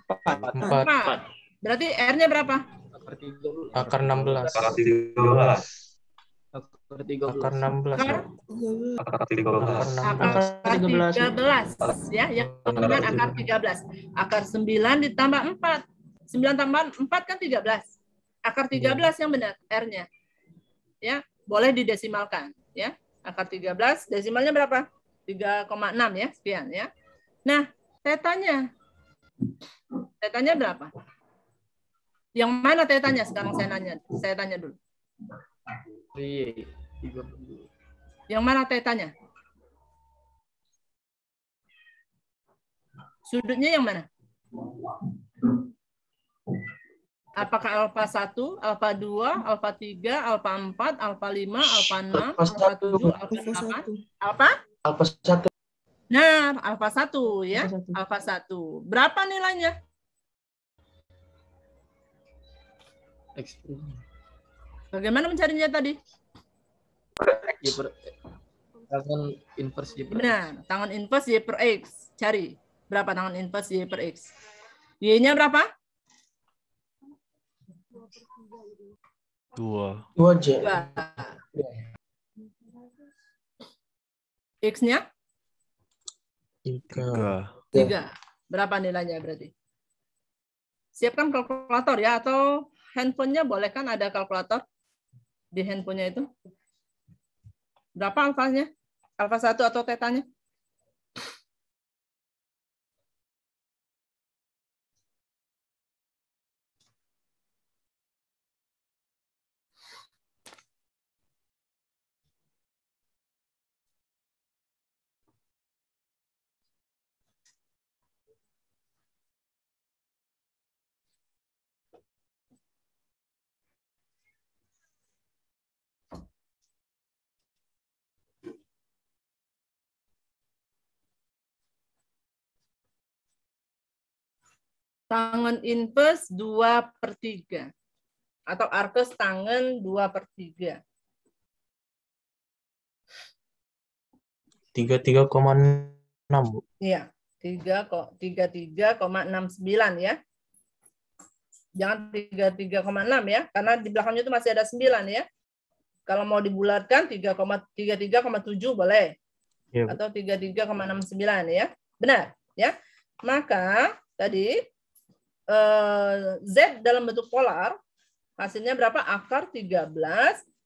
4. Berarti R-nya berapa? Akar 13. Akar 16. Akar 13. Akar 16. Akar Akar 16. akar 13 ya, yang kemudian akar 13. Akar 9 ditambah 4. 9 tambah 4 kan 13. Akar 13 yang benar R-nya. Ya, boleh didesimalkan ya. Akar 13 desimalnya berapa? 3,6 ya, sekian ya. Nah, tetanya. Tetanya berapa? Yang mana tetanya sekarang saya tanya dulu. Iya, 30. Yang mana tetanya? Sudutnya yang mana? Apakah alfa 1, alfa 2, alfa 3, alfa 4, alfa 5, alfa 6, alfa 7, alfa 8? Alfa? Alfa 1. Nah, alfa 1 ya. Alfa 1. Berapa nilainya? Bagaimana mencarinya tadi? Tangan inverse Y per X. Benar, tangan inverse Y per X. Cari. Berapa tangan inverse Y per X? Y-nya berapa? 2 J. 2. X-nya? 3. 3. Berapa nilainya berarti? Siapkan kalkulator ya, atau handphonenya boleh kan ada kalkulator di handphonenya itu? Berapa alfanya? Alfa 1 atau tetanya? Tangen inverse 2/3. Atau arkes tangen 2/3. 33,6, Bu. Iya, 33,69 ya. Jangan 33,6 ya, karena di belakangnya itu masih ada 9 ya. Kalau mau dibulatkan 33,7 boleh. Iya, Bu. Atau 33,69 ya. Benar ya. Maka tadi Z dalam bentuk polar hasilnya berapa? Akar 13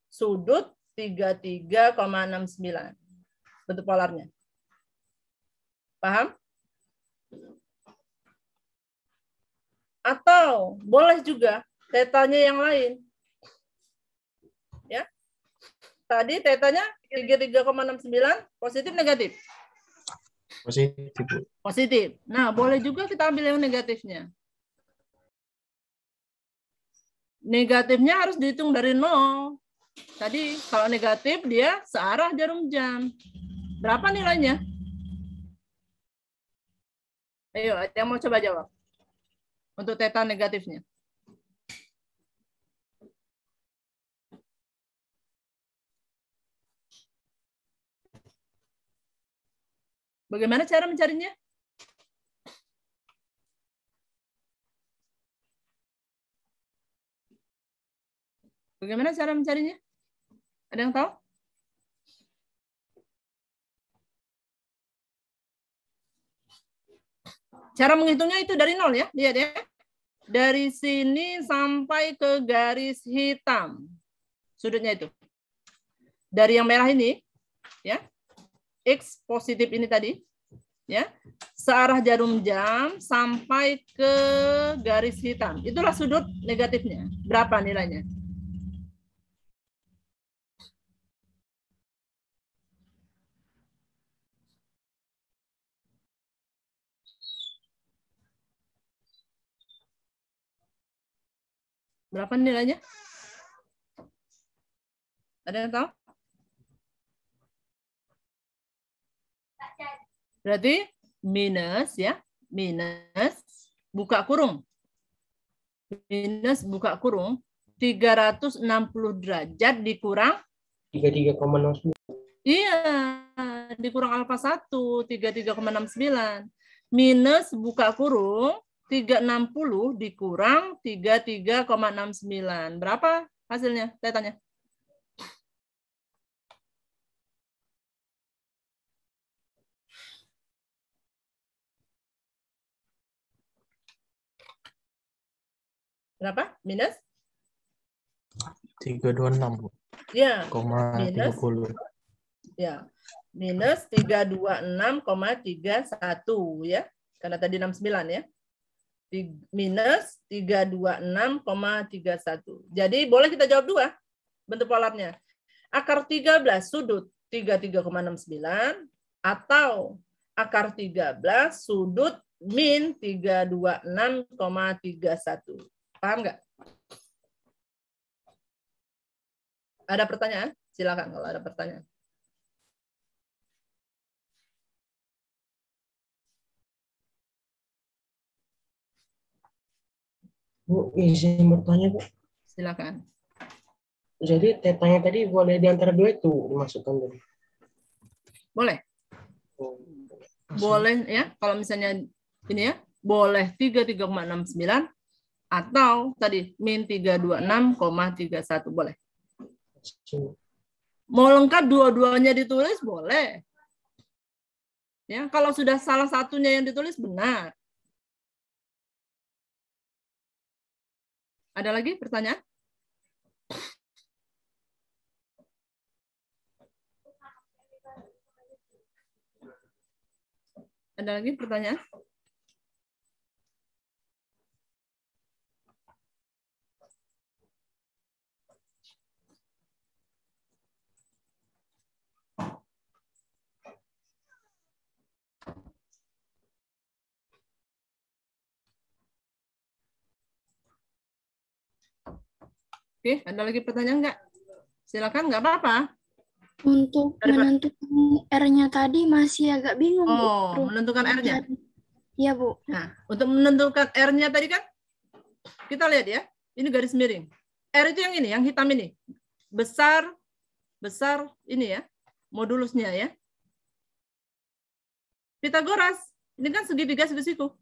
sudut 33,69 bentuk polarnya. Paham? Atau boleh juga tetanya yang lain. Ya. Tadi tetanya 33,69 positif negatif? Positif, Bu. Positif. Nah, boleh juga kita ambil yang negatifnya. Negatifnya harus dihitung dari 0. Tadi kalau negatif dia searah jarum jam. Berapa nilainya? Ayo, ada yang mau coba jawab? Untuk theta negatifnya. Bagaimana cara mencarinya? Bagaimana cara mencarinya? Ada yang tahu? Cara menghitungnya itu dari 0 ya. Lihat ya. Dari sini sampai ke garis hitam. Sudutnya itu. Dari yang merah ini, ya. X positif ini tadi, ya. Searah jarum jam sampai ke garis hitam. Itulah sudut negatifnya. Berapa nilainya? Berapa nilainya? Ada yang tahu? Berarti minus ya, minus buka kurung. Minus buka kurung 360 derajat dikurang 33,09. iya, dikurang alfa 1 33,69. Minus buka kurung 360 dikurang 33,69. Berapa hasilnya? Saya tanya. Berapa? Minus? 326, Bu. Ya. Koma Minus. 30. Ya. Minus 326,31 ya. Karena tadi 69 ya. Minus 326,31. Jadi boleh kita jawab dua bentuk polarnya. Akar 13 sudut 33,69 atau akar 13 sudut min 326,31. Paham nggak? Ada pertanyaan? Silakan kalau ada pertanyaan. Bu, izin bertanya, Bu. Silakan. Jadi tetanya tadi boleh di antara dua itu dimasukkan dulu. Boleh. Boleh ya. Kalau misalnya ini ya, boleh 33,69 atau tadi min 326,31 boleh. Mau lengkap dua-duanya ditulis boleh. Ya, kalau sudah salah satunya yang ditulis benar. Ada lagi pertanyaan? Ada lagi pertanyaan? Oke, ada lagi pertanyaan nggak? Silakan, nggak apa-apa. Untuk menentukan R-nya tadi masih agak bingung, Bu. Oh, menentukan R-nya? Iya, Bu. Nah, untuk menentukan R-nya tadi kan, kita lihat ya, ini garis miring. R itu yang ini, yang hitam ini. Besar ini ya, modulusnya ya. Pitagoras, ini kan segitiga siku-siku.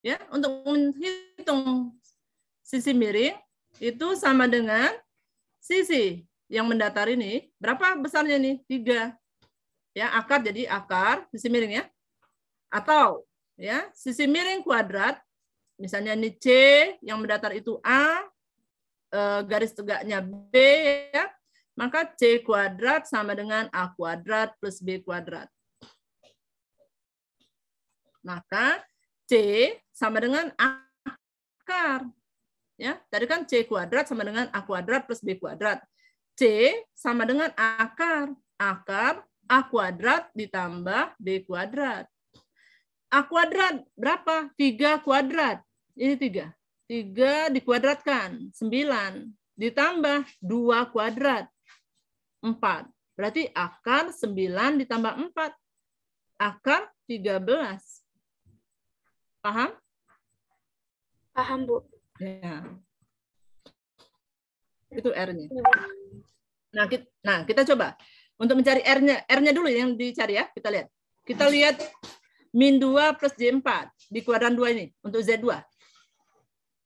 Ya, untuk menghitung sisi miring, itu sama dengan sisi yang mendatar ini. Berapa besarnya ini? 3. Ya, akar jadi akar sisi miring ya. Atau ya, sisi miring kuadrat, misalnya ini C, yang mendatar itu A, garis tegaknya B ya. Maka C kuadrat sama dengan A kuadrat plus B kuadrat. Maka C sama dengan akar. Ya, tadi kan C kuadrat sama dengan A kuadrat plus B kuadrat. C sama dengan akar. Akar A kuadrat ditambah B kuadrat. A kuadrat berapa? 3 kuadrat. Ini 3. 3 dikuadratkan. 9. Ditambah 2 kuadrat. 4. Berarti akar 9 ditambah 4. Akar 13. Paham? Paham, Bu. Ya. Itu R-nya. Nah, kita coba. Untuk mencari R-nya. R-nya dulu yang dicari ya. Kita lihat. Kita lihat min 2 plus J4 di kuadran 2 ini. Untuk Z2.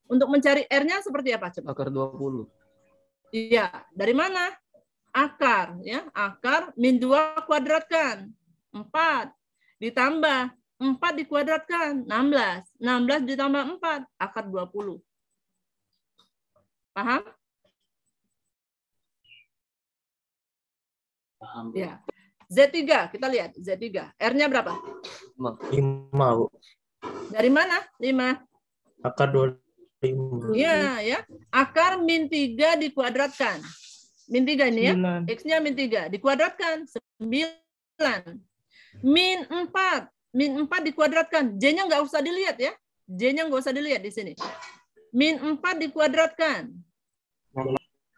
Untuk mencari R-nya seperti apa? Coba. Akar 20. Iya. Dari mana? Akar. Ya. Akar min 2 kuadratkan. 4. Ditambah 4 dikuadratkan. 16. 16 ditambah 4. Akar 20. Paham? Paham. Ya. Z3, kita lihat. Z3. R-nya berapa? 5, Bu. Dari mana? 5. Akar 25. Iya, ya. Akar min 3 dikuadratkan. Min 3 ini ya. X-nya min 3. Dikuadratkan. 9. Min 4. Min 4 dikuadratkan. J-nya nggak usah dilihat ya. J-nya nggak usah dilihat di sini. Min 4 dikuadratkan.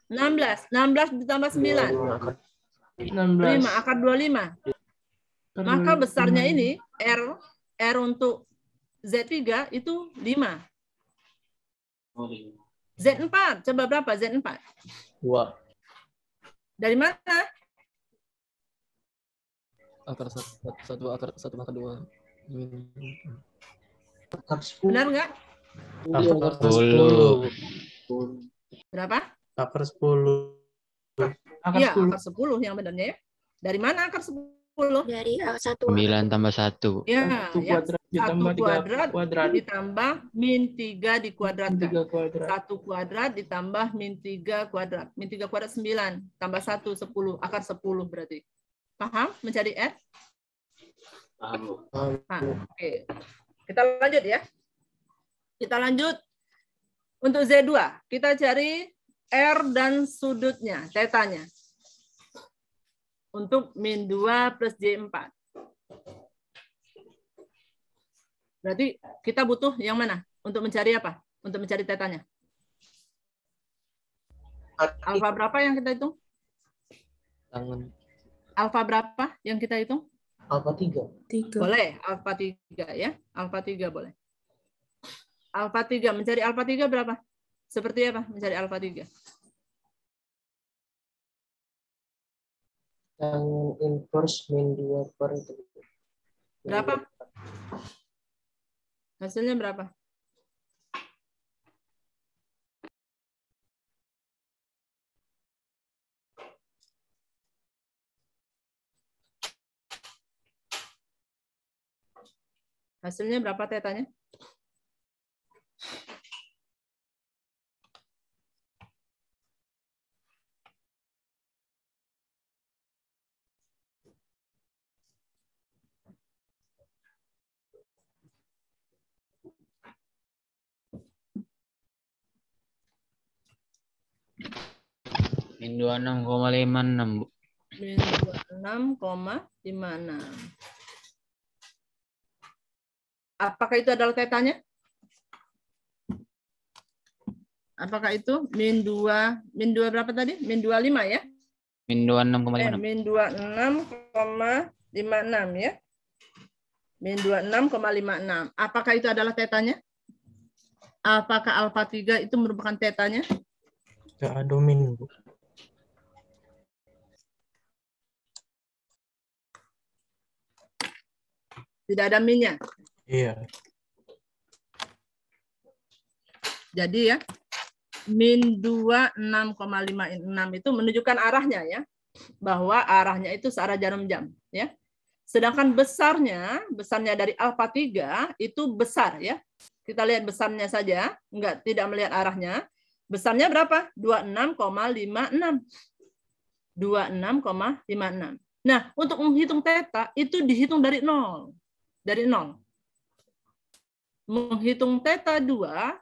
16. 16 ditambah 9. 5. Akar 25. Maka besarnya ini, R untuk Z3 itu 5. Z4. Coba berapa Z4? 2. Dari mana? Akar 1, akar 2. Akar 10. Benar nggak? Akar 10. 10. Berapa? Akar 10. Akar Iya, 10. akar 10 yang benarnya ya. Dari mana akar 10? Dari 1. 9 tambah 1. Ya, 1 ya. kuadrat 1 ditambah 3 kuadrat kuadrat. ditambah min 3 dikuadratkan. 3 kuadrat. 1 kuadrat ditambah min 3 kuadrat. Min 3 kuadrat 9. Tambah 1, 10. Akar 10 berarti. Paham mencari R? Nah, oke. Kita lanjut ya. Kita lanjut. Untuk Z2, kita cari R dan sudutnya, tetanya. Untuk min 2 plus J4. Berarti kita butuh yang mana? Untuk mencari apa? Untuk mencari tetanya. Alfa berapa yang kita hitung? Tangan. Alfa berapa yang kita hitung? Alfa 3. Boleh, alfa 3 ya. Alfa 3 boleh. Alfa 3, mencari alfa 3 berapa? Seperti apa mencari alfa 3? Yang inverse min 2 per itu. Berapa? Hasilnya berapa? Hasilnya berapa tetanya? Min 26,56, Bu. Min 26,56. Apakah itu adalah tetanya? Apakah itu min 2 berapa tadi? Min 25 ya? Min 26,56. Min 26,56 ya. Min 26,56. Apakah itu adalah tetanya? Apakah alfa 3 itu merupakan tetanya? Tidak ada min, Bu. Tidak ada minnya. Iya. Jadi ya, min 26,56 itu menunjukkan arahnya ya. Bahwa arahnya itu searah jarum jam ya. Sedangkan besarnya dari alfa 3 itu besar ya. Kita lihat besarnya saja, tidak melihat arahnya. Besarnya berapa? 26,56. 26,56. Nah, untuk menghitung theta itu dihitung dari 0. Dari 0. Menghitung theta 2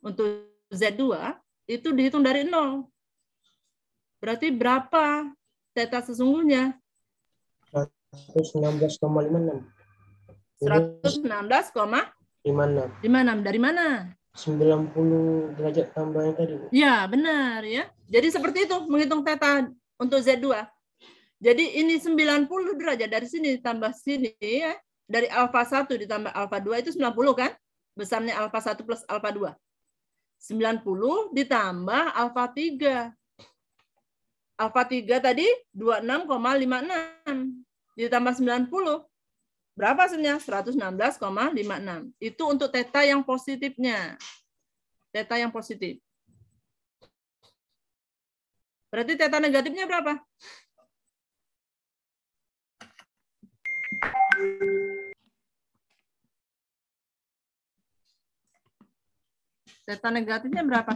untuk Z2 itu dihitung dari 0. Berarti berapa theta sesungguhnya? 116,56. 116,56. Dari mana? 90 derajat tambah yang tadi. Ya, benar ya. Jadi seperti itu menghitung theta untuk Z2. Jadi ini 90 derajat dari sini tambah sini ya. Dari alfa 1 ditambah alfa 2 itu 90 kan? Besarnya alfa 1 plus alfa 2. 90 ditambah alfa 3. Alfa 3 tadi 26,56. Ditambah 90. Berapa hasilnya? 116,56. Itu untuk theta yang positifnya. Theta yang positif. Berarti theta negatifnya berapa? Theta negatifnya berapa?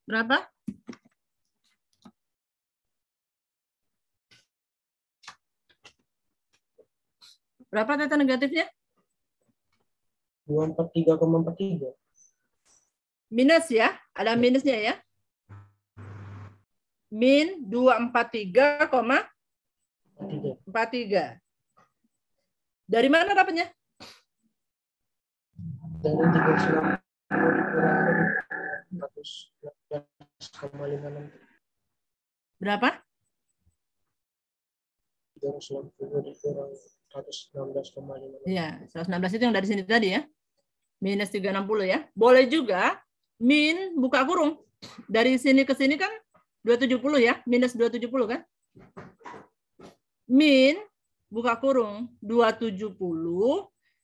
Berapa? Berapa theta negatifnya? 243,43. Minus ya, ada minusnya ya. Min 243,43. Dari mana dapatnya? Dari 390 416,56. Berapa? 390 dikurang 116,5. Ya, 116 itu yang dari sini tadi ya. Minus 360 ya. Boleh juga min buka kurung. Dari sini ke sini kan 270 ya. Minus 270 kan. Min buka kurung 270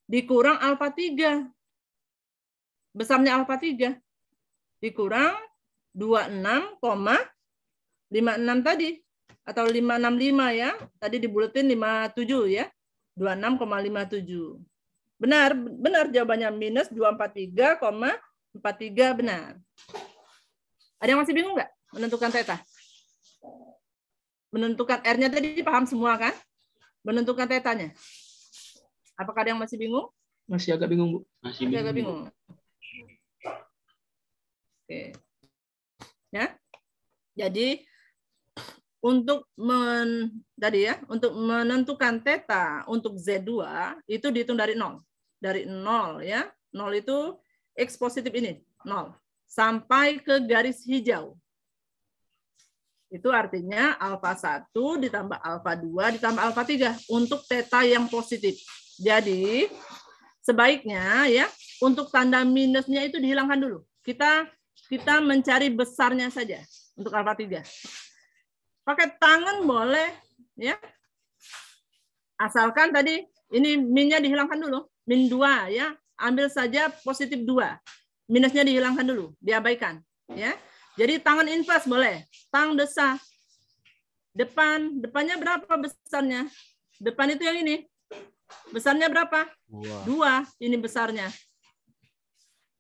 dikurang alfa 3. Besarnya alfa 3. Dikurang 26,56 tadi. Atau 565 ya. Tadi dibuletin 57 ya. 26,57. Benar jawabannya minus 243,43 benar. Ada yang masih bingung nggak menentukan theta? Menentukan R-nya tadi paham semua kan? Menentukan theta-nya. Apakah ada yang masih bingung? Masih agak bingung, Bu. Masih Masih agak bingung. bingung. Oke. Ya. Jadi untuk untuk menentukan theta untuk Z2 itu dihitung dari 0. Dari 0 ya. 0 itu X positif ini, 0. Sampai ke garis hijau. Itu artinya alfa 1 ditambah alfa 2 ditambah alfa 3 untuk theta yang positif. Jadi sebaiknya ya untuk tanda minusnya itu dihilangkan dulu. Kita mencari besarnya saja untuk alfa 3. Pakai tangan boleh ya. Asalkan tadi ini minnya dihilangkan dulu. Min 2 ya. Ambil saja positif 2. Minusnya dihilangkan dulu, diabaikan ya. Jadi tangan inverse boleh. Tang desa. Depannya berapa besarnya? Depan itu yang ini. Besarnya berapa? 2. Ini besarnya.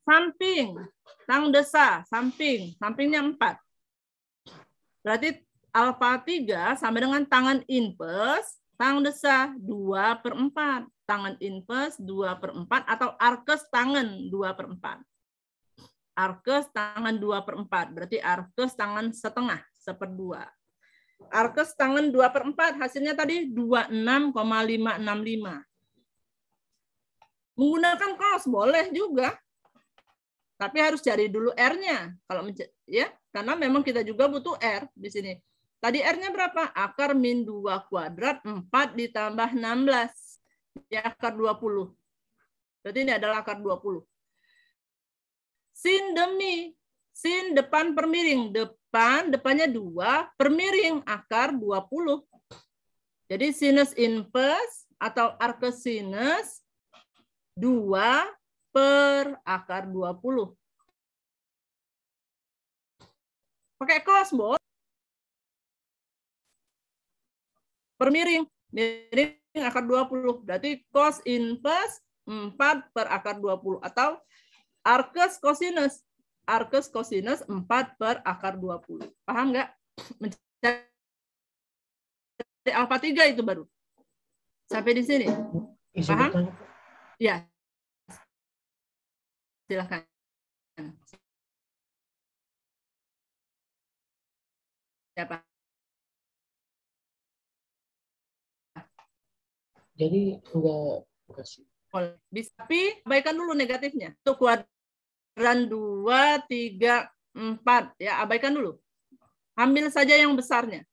Samping. Tang desa, samping. Sampingnya 4. Berarti alfa 3 sama dengan tangan inverse, tang desa 2/4. Tangan inverse 2/4 atau arkes tangan 2/4. Arkes tangan 2/4, berarti arkes tangan setengah, 1/2. Arkes tangan 2/4, hasilnya tadi 26,565. Menggunakan cos boleh juga. Tapi harus cari dulu R-nya. Kalau ya, karena memang kita juga butuh R di sini. Tadi R-nya berapa? Akar min 2 kuadrat 4 ditambah 16. Ya, akar 20. Berarti ini adalah akar 20. Sin demi. Sin depan per miring. Depannya 2 per miring. Akar 20. Jadi sinus inverse atau arcsinus 2 per akar 20. Pakai cos, Bo. Per miring. Miring akar 20. Berarti cos inverse 4 per akar 20. Atau arkes cosinus. Arkes cosinus 4 per akar 20. Paham nggak? Mencari alfa 3 itu baru. Sampai di sini. Paham? Ya. Silakan. Siapa? Jadi enggak kasih. Bisa, tapi abaikan dulu negatifnya. Untuk kuadran 2, 3, 4. Ya, abaikan dulu. Ambil saja yang besarnya.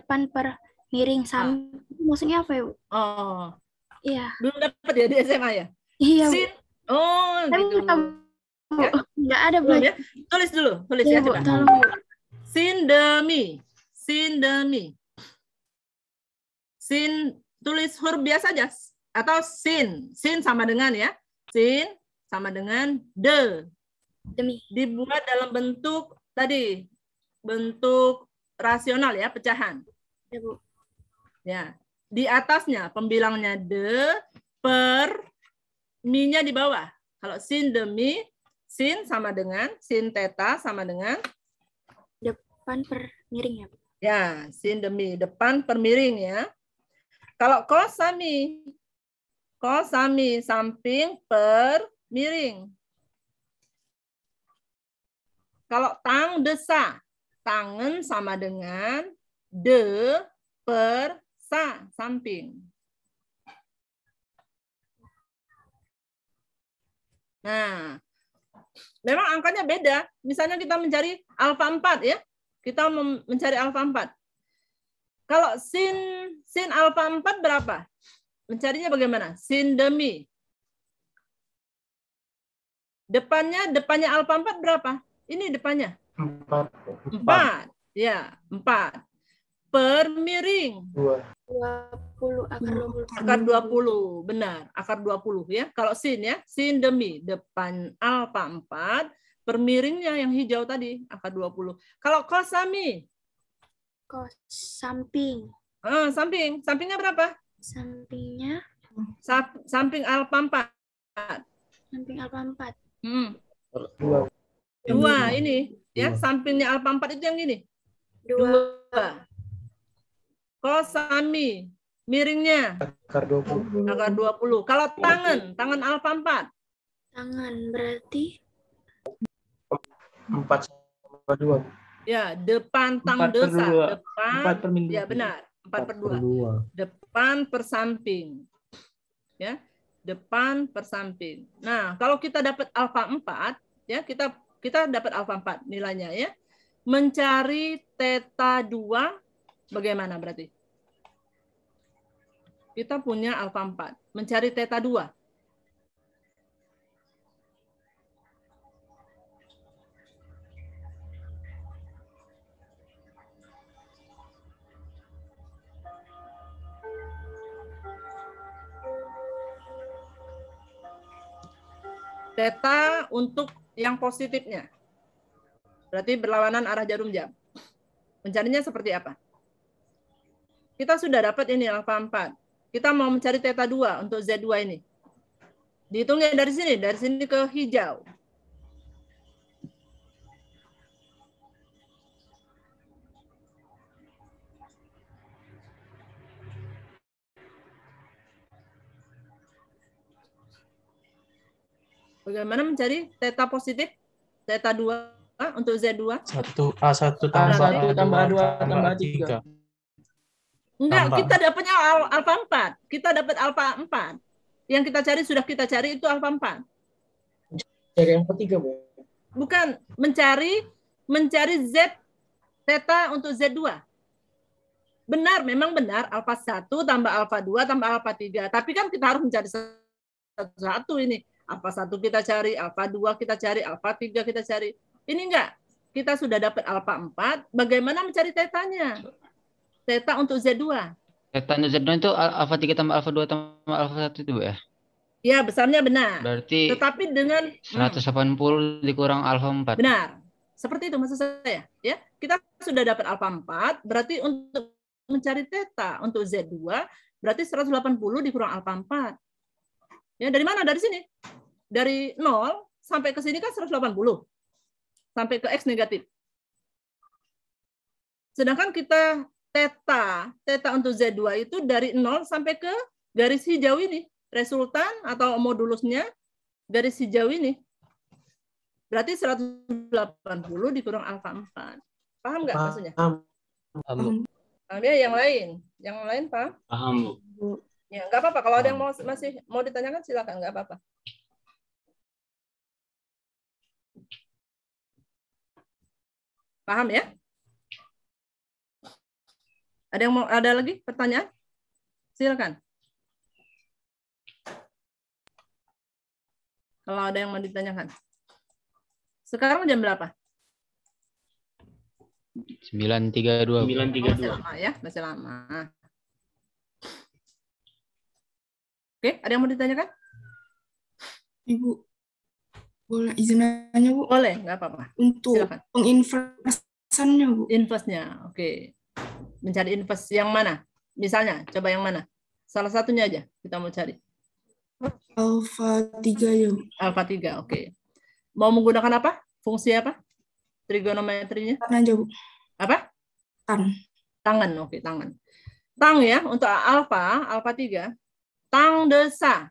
Depan per miring samping. Maksudnya apa ya, Bu? Oh, Iya. belum dapat ya di SMA ya? Iya, Bu. Sin. Oh, Tapi gitu. Bu, Ya? nggak ada Belum belajar. ya? Tulis dulu, tulis Iya, ya Bu, coba. tolong, Bu. Sin demi. Sin demi. Sin tulis huruf biasa aja atau sin. Sin sama dengan ya. Sin sama dengan de. Demi. Dibuat dalam bentuk tadi bentuk rasional ya, pecahan. Ya, Bu. Ya. Di atasnya pembilangnya de per mi-nya di bawah. Kalau sin demi, sin sama dengan sin theta sama dengan Depan per miring ya, Bu. ya, sin demi depan per miring ya. Kalau cos sami samping per miring. Kalau tang desa, tangan sama dengan de per sa, samping. Nah, memang angkanya beda. Misalnya kita mencari alfa 4 ya. Kita mencari alfa 4. Kalau sin alfa 4 berapa? Mencarinya bagaimana? Sin demi. Depannya alfa 4 berapa? Ini depannya. 4. Ya, 4. Per miring. 20 Akar 20, benar. Akar 20 ya. Kalau sin ya, sin demi. Depan alfa 4, per miringnya yang hijau tadi, akar 20. Kalau kosami. samping. Samping. Sampingnya berapa? Sampingnya Samping alfa 4. samping alfa 4. 2 ini ya, sampingnya alfa 4 itu yang ini. 2. Kosami, miringnya Akar 20. akar 20. Kalau tangan alfa 4. Tangan berarti 4/2. Ya, depan tang 4/2. desa, depan. 4/2. Ya benar, 4/2. Depan per samping. Ya, depan per samping. Nah, kalau kita dapat alfa 4, ya kita dapat alfa 4 nilainya ya. Mencari theta 2 bagaimana berarti? Kita punya alfa 4, mencari theta 2. Theta untuk yang positifnya. Berarti berlawanan arah jarum jam. Mencarinya seperti apa? Kita sudah dapat ini alfa 4. Kita mau mencari theta 2 untuk Z2 ini. Dihitungnya dari sini ke hijau. Bagaimana mencari theta positif? Theta 2 untuk Z2? A1 tambah A2 tambah A3. Enggak, Tambah. kita dapatnya alfa 4. Kita dapat alfa 4. Yang kita cari sudah kita cari itu alfa 4. Dari yang ketiga, Bu. Bukan, mencari Z theta untuk Z2. Benar, memang benar alfa 1 tambah alfa 2 tambah alfa 3. Tapi kan kita harus mencari satu ini. Alfa 1 kita cari, alfa 2 kita cari, alfa 3 kita cari. Ini enggak. Kita sudah dapat alfa 4, bagaimana mencari tetanya? Theta untuk Z2. Theta untuk Z2 itu alfa 3 tambah alfa 2 tambah alfa 1 itu, Bu ya? Ya, besarnya benar. Berarti Tetapi dengan 180 dikurang alfa 4. benar. Seperti itu maksud saya, ya. Kita sudah dapat alfa 4, berarti untuk mencari theta untuk Z2 berarti 180 dikurang alfa 4. Ya, dari mana? Dari sini. Dari 0 sampai ke sini kan 180. Sampai ke X negatif. Sedangkan kita theta untuk Z2 itu dari 0 sampai ke garis hijau ini. Resultan atau modulusnya garis hijau ini. Berarti 180 dikurang alfa 4. Paham nggak maksudnya? Paham. Paham ya? Yang lain paham? Paham, Bu. Ya, nggak apa-apa. Kalau ada yang masih mau ditanyakan, silakan. Nggak apa-apa. Paham ya? Ada lagi pertanyaan? Silakan. Kalau ada yang mau ditanyakan. Sekarang jam berapa? 9.32. 9.32. Masih lama ya, masih lama. Oke, ada yang mau ditanyakan? Ibu, boleh izin nanya, Bu? Boleh, nggak apa-apa. Untuk Silakan. penginversannya, Bu. Investnya, oke. Mencari invest yang mana? Misalnya, coba yang mana? Salah satunya aja kita mau cari. Alfa 3 ya, Bu. Alfa 3, oke. Mau menggunakan apa? Fungsi apa? Trigonometrinya? Tan aja, Bu. Apa? Tan. Tangan, oke, tangan. Tang ya, untuk alfa 3. Tang desa.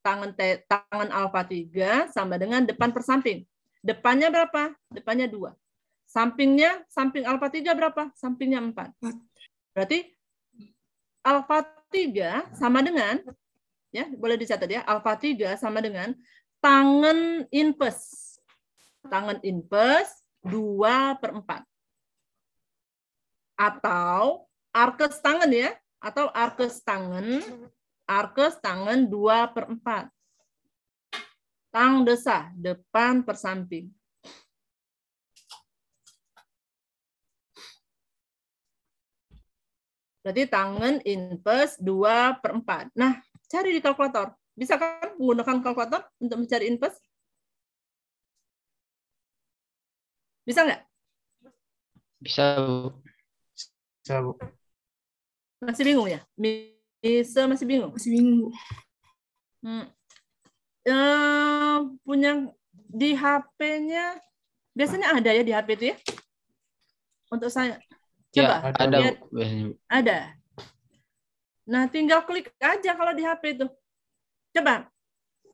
Tangan alfa 3 sama dengan depan per samping. Depannya berapa? Depannya 2. Sampingnya, samping alfa 3 berapa? Sampingnya 4. Berarti alfa 3 sama dengan, ya boleh dicatat ya, alfa 3 sama dengan tangen inverse. Tangen inverse 2/4. Atau arkes tangen ya, atau arkes tangen 2/4. Tang desah, depan per samping. Berarti tangen inverse 2/4. Nah, cari di kalkulator. Bisa kan menggunakan kalkulator untuk mencari inverse? Bisa nggak? Bisa, Bu. Bisa, Bu. Masih bingung ya? Bisa, masih bingung? Masih bingung, Bu. Punya di HP-nya, biasanya ada ya di HP itu ya? Untuk saya. Coba. Ya, ada, lihat. Bu. Biasanya, Bu. Ada. Nah, tinggal klik aja kalau di HP itu. Coba.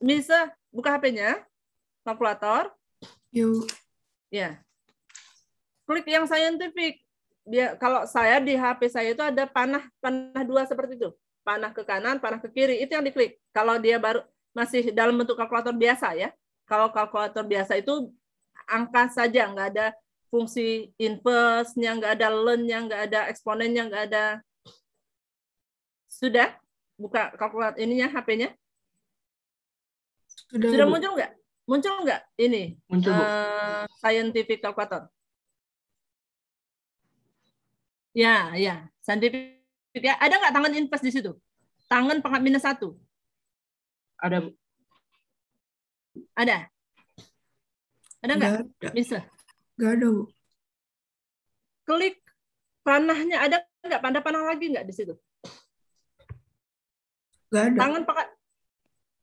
Bisa buka HP-nya, kalkulator. Yuk. Ya. Klik yang scientific. Dia kalau saya di HP saya itu ada panah 2 seperti itu. Panah ke kanan, panah ke kiri, itu yang diklik. Kalau dia baru masih dalam bentuk kalkulator biasa ya. Kalau kalkulator biasa itu angka saja, nggak ada fungsi inverse-nya, nggak ada ln-nya, nggak ada eksponennya, nggak ada. Sudah buka kalkulator ininya HP-nya? Sudah Bu. muncul nggak? Muncul nggak ini? Muncul, Bu. Scientific calculator. Ya, ya, scientific ya. Ada nggak tangan inverse di situ? Tangan pangkat -1. Ada, Bu. Ada? Ada nggak? Nggak ada. Bisa. Nggak ada, Bu. Klik panahnya, ada nggak? Panah lagi nggak di situ? Nggak ada.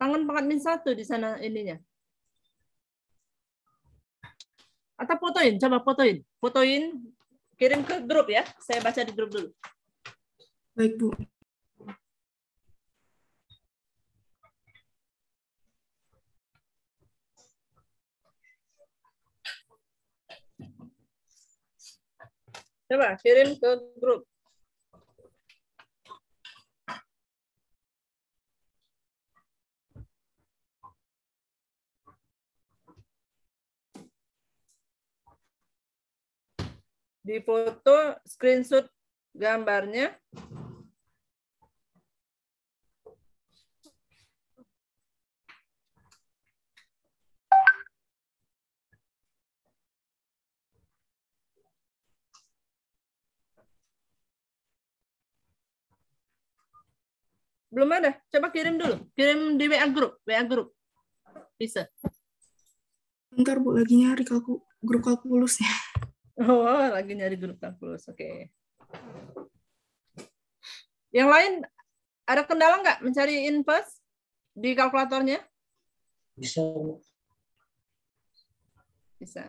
Tangan pangkat -1 di sana ininya. Atau fotoin, coba fotoin. Fotoin, kirim ke grup ya. Saya baca di grup dulu. Baik, Bu. Coba kirim ke grup. Di foto, screenshot gambarnya. Belum ada. Coba kirim dulu. Kirim di WA grup. WA grup. Bisa. Bentar, Bu. Lagi nyari grup kalkulusnya. Oh, lagi nyari grup kalkulus. Oke. Yang lain, ada kendala nggak mencari inverse di kalkulatornya? Bisa, Bu. Bisa.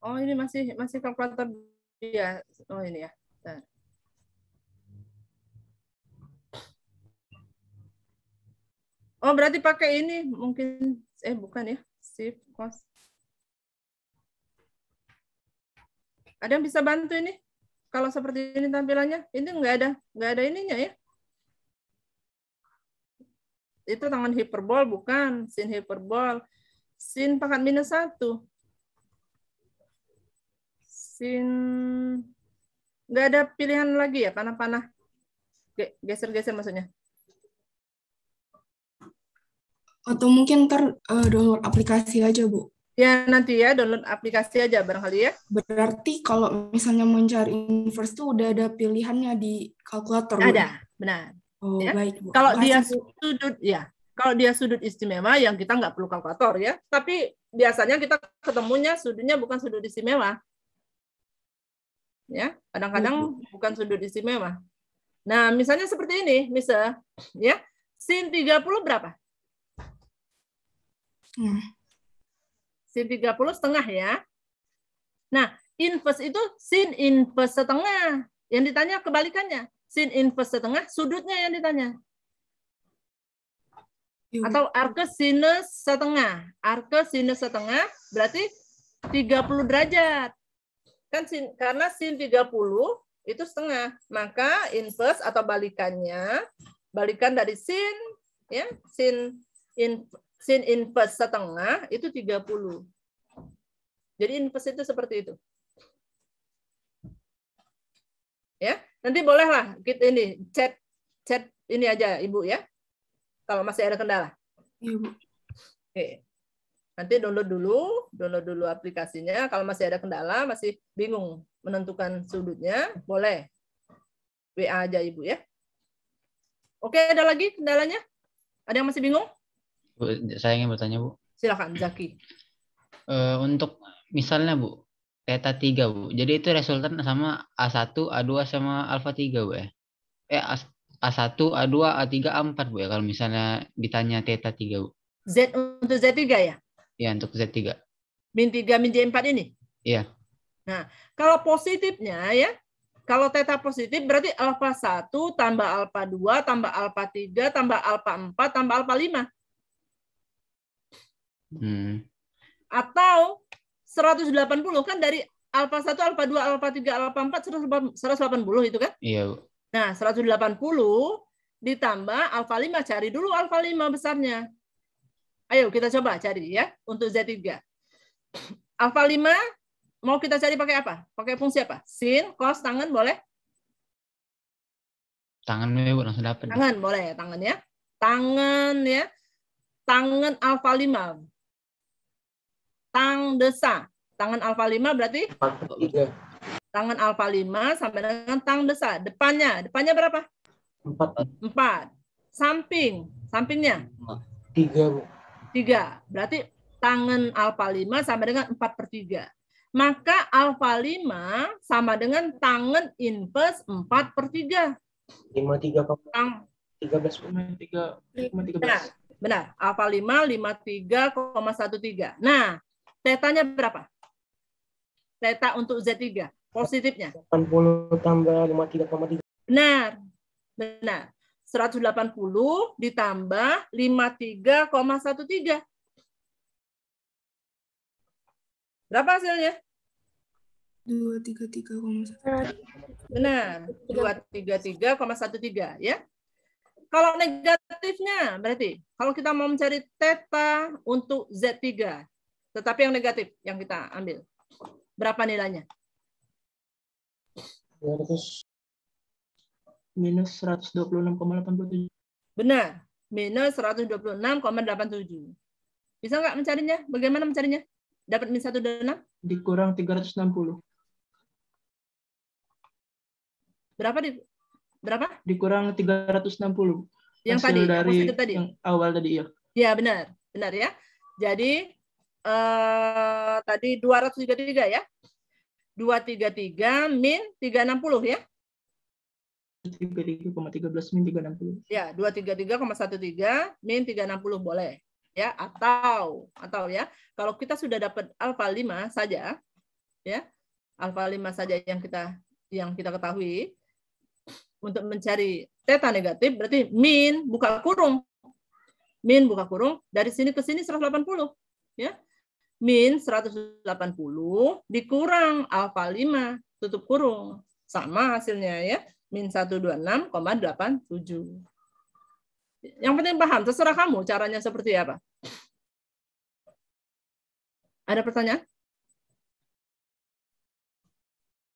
Oh, ini masih kalkulator dia. Oh, ini ya. Bentar. Oh, berarti pakai ini mungkin bukan ya. Shift cost. Ada yang bisa bantu ini? Kalau seperti ini tampilannya, ini nggak ada ininya ya. Itu tangan hiperbol bukan, sin hiperbol. Sin pangkat -1. Sin nggak ada pilihan lagi ya, panah-panah. Geser-geser maksudnya. Atau mungkin ntar download aplikasi aja, Bu. Ya, nanti ya download aplikasi aja barangkali ya. Berarti kalau misalnya mencari inverse tuh udah ada pilihannya di kalkulator, Bu? Ada, benar. Oh, Ya. baik, Bu. Kalau dia Makasih, Bu. sudut, ya. Kalau dia sudut istimewa, yang kita nggak perlu kalkulator ya. Tapi biasanya kita ketemunya sudutnya bukan sudut istimewa. Ya, kadang-kadang bukan sudut istimewa. Nah, misalnya seperti ini, misal ya, sin 30 berapa? Sin 30 setengah ya. Nah, inverse itu sin inverse setengah. Yang ditanya kebalikannya. Sin inverse setengah, sudutnya yang ditanya. Atau arcsinus setengah. Arcsinus setengah berarti 30 derajat. Kan karena sin 30 itu setengah. Maka inverse atau balikannya, balikan dari sin, ya, sin inverse setengah itu 30. Jadi inverse itu seperti itu. Ya, nanti bolehlah kita ini chat ini aja Ibu ya. Kalau masih ada kendala. Iya, Bu. Oke. Nanti download dulu aplikasinya. Kalau masih ada kendala, masih bingung menentukan sudutnya, boleh WA aja Ibu ya. Oke, ada lagi kendalanya? Ada yang masih bingung? Bu, saya ingin bertanya, Bu. Silakan, Zaki. Untuk misalnya, Bu, theta 3, Bu. Jadi itu resultan sama A1, A2 sama alfa 3, Bu ya? A1, A2, A3, A4, Bu ya, kalau misalnya ditanya theta 3, Bu. Z untuk Z3 ya? Iya, untuk Z3. Min 3, min J4 ini? Iya. Nah, kalau positifnya ya, kalau theta positif berarti alfa 1 tambah alfa 2 tambah alfa 3 tambah alfa 4 tambah alfa 5. Atau 180 kan dari alfa 1, alfa 2, alfa 3, alfa 4, 180 itu kan? Iya, Bu. Nah, 180 ditambah alfa 5, cari dulu alfa 5 besarnya. Ayo kita coba cari ya untuk Z3. Alfa 5 mau kita cari pakai apa? Pakai fungsi apa? Sin, cos, tangen boleh? Tangan Bu, langsung dapat. Tangan boleh, tangan ya. Tangan ya. Tangan alfa 5. Tang desa. Tangan alfa 5 berarti 4/3. tangan alfa 5 sampai dengan tang desa. Depannya berapa? 4. Sampingnya 3, Bu. 3. Berarti tangan alfa 5 sama dengan 4/3. Maka alfa 5 sama dengan tangan inverse 4/3. 53,13. Benar. Alfa 5, 53,13. Nah, tetanya berapa? Teta untuk Z3. Positifnya. 80 tambah 53,3. Benar. 180 ditambah 53,13. Berapa hasilnya? 233,1. Benar. 233,13 ya. Kalau negatifnya berarti kalau kita mau mencari theta untuk Z3, tetapi yang negatif yang kita ambil. Berapa nilainya? Minus 126,87. Benar. Minus 126,87. Bisa nggak mencarinya? Bagaimana mencarinya? Dapat min 126? Dikurang 360. Berapa? Dikurang 360. Yang hasil tadi, dari positif tadi. Yang awal tadi ya. Ya, benar ya. Jadi tadi 233 ya. 233 min 360 ya. 33,13 min 360. Ya, 233,13 min 360 boleh. Ya, atau ya, kalau kita sudah dapat alfa 5 saja ya. Alfa 5 saja yang kita ketahui untuk mencari theta negatif berarti min buka kurung. Min buka kurung dari sini ke sini 180 ya. Min 180 dikurang alfa 5 tutup kurung. Sama hasilnya ya. Min 126,87. Yang penting paham, terserah kamu caranya seperti apa. Ada pertanyaan?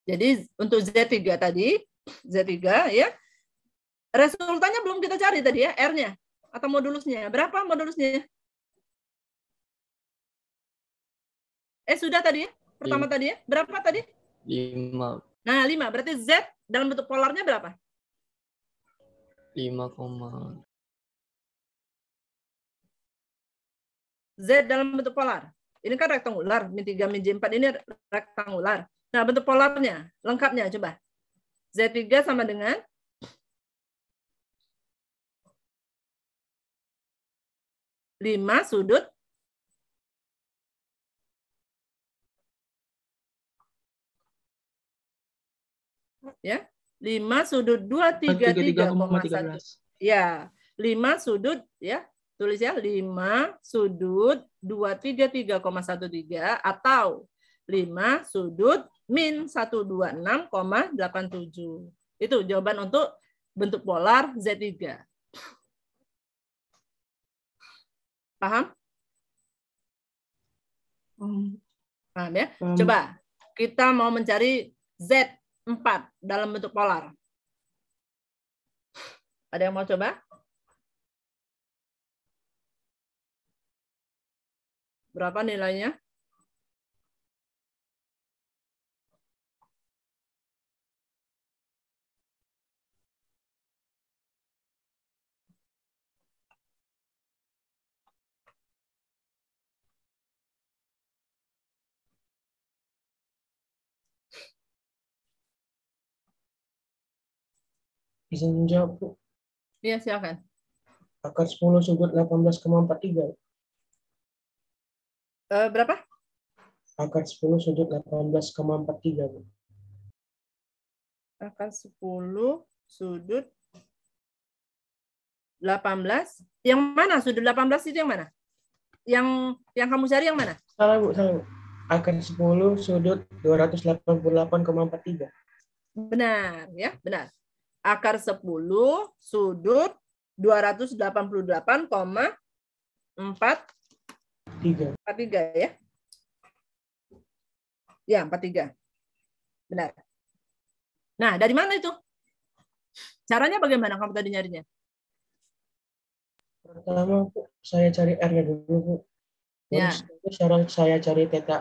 Jadi untuk Z3 tadi, Z3 ya, resultannya belum kita cari tadi ya, R-nya atau modulusnya. Berapa modulusnya? Sudah tadi ya, pertama tadi ya. Berapa tadi? 5. Nah, 5. Berarti Z dalam bentuk polarnya berapa? 5, Z dalam bentuk polar. Ini kan rektangular, min 3, min J4 ini rektangular. Nah, bentuk polarnya, lengkapnya coba. Z3 sama dengan 5 sudut ya. 5 sudut 233,1. Ya, 5 sudut ya. Tulis ya, 5 sudut 233,13 atau 5 sudut min 126,87. Itu jawaban untuk bentuk polar Z3. Paham? Paham ya? Coba kita mau mencari Z4 dalam bentuk polar. Ada yang mau coba? Berapa nilainya? Bisa menjawab, Bu. Iya, silakan. Akar 10 sudut 18,43. Berapa? Akar 10 sudut 18,43, Bu. Akar 10 sudut 18. Yang mana sudut 18 itu yang mana? Yang kamu cari yang mana? Salah, Bu, salah, Bu. Akar 10 sudut 288,43. Benar, ya, benar. Akar 10 sudut 288,43 ya. Ya, 43. Benar. Nah, dari mana itu? Caranya bagaimana kamu tadi nyarinya? Pertama, Bu, saya cari R-nya dulu, Bu. Terus saya cari theta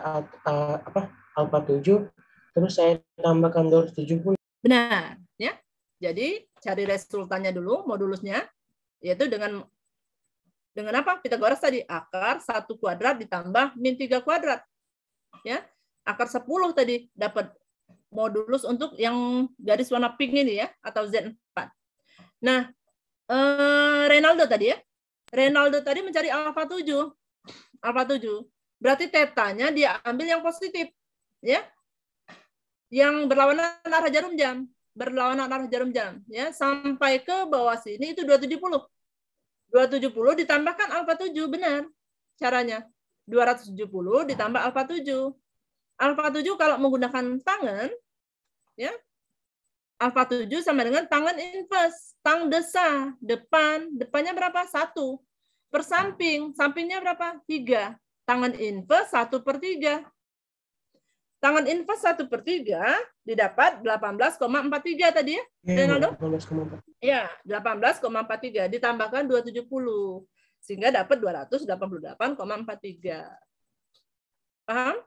alfa 7, terus saya tambahkan 270. Benar, ya. Jadi cari resultannya dulu, modulusnya, yaitu dengan apa? Pitagoras tadi, akar 1 kuadrat ditambah min 3 kuadrat. Ya. Akar 10 tadi dapat modulus untuk yang garis warna pink ini ya, atau Z4. Nah, Renaldo tadi ya. Renaldo tadi mencari alfa 7. Alfa 7. Berarti tetanya dia ambil yang positif, ya. Yang berlawanan arah jarum jam. Berlawanan arah jarum jam, ya, sampai ke bawah sini itu 270. 270 ditambahkan alfa 7, benar caranya. 270 ditambah alfa 7. Alfa 7 kalau menggunakan tangan, ya, alfa 7 sama dengan tangan inverse, tang desa, depannya berapa? 1. Per samping, sampingnya berapa? 3. Tangan inverse 1/3. Tangan inverse 1/3 didapat 18,43 tadi ya, Renaldo? 18,43. Ya, 18,43 ditambahkan 270 sehingga dapat 288,43. Paham?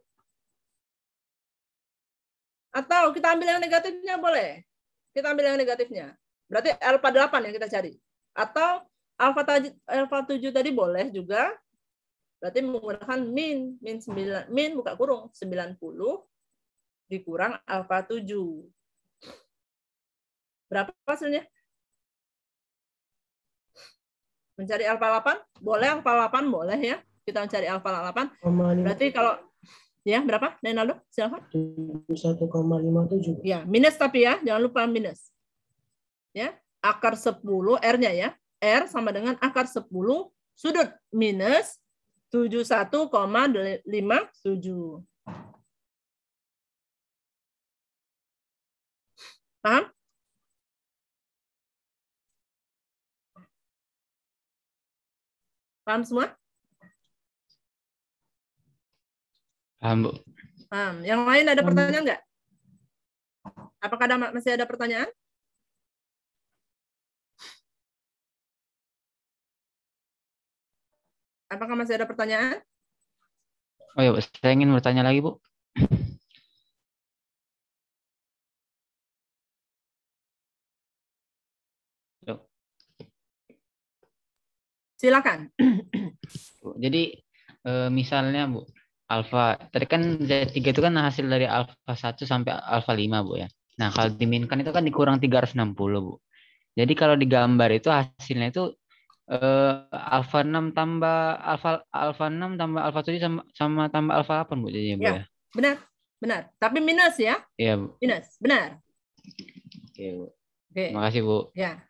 Atau kita ambil yang negatifnya boleh. Kita ambil yang negatifnya. Berarti alfa 8 yang kita cari. Atau alfa 7 tadi boleh juga. Berarti menggunakan min 9, min buka kurung 90 dikurang alfa 7. Berapa hasilnya? Mencari alfa 8? Boleh alfa 8, boleh ya. Kita mencari alfa 8. Berarti kalau ya berapa? Renaldo, silakan. 1,57. Ya, minus tapi ya, jangan lupa minus. Ya, akar 10 R-nya ya. R sama dengan akar 10 sudut minus 71,57. Paham? Paham semua? Paham, Bu. Paham. Yang lain ada pertanyaan nggak? Apakah masih ada pertanyaan? Apakah masih ada pertanyaan? Oh ya, Bu. Saya ingin bertanya lagi, Bu. Silakan. Jadi misalnya, Bu, alfa. Tadi kan Z3 itu kan hasil dari alfa 1 sampai alfa 5, Bu ya. Nah, kalau diminkan itu kan dikurang 360, Bu. Jadi kalau digambar itu hasilnya itu alfa 6 tambah alfa 6 tambah alfa 7 sama tambah alfa 8, Bu, jadinya, Bu Ya, ya. benar. Tapi minus ya. Iya, Bu. Minus, benar. Oke, Bu. Oke. Terima kasih, Bu. Ya,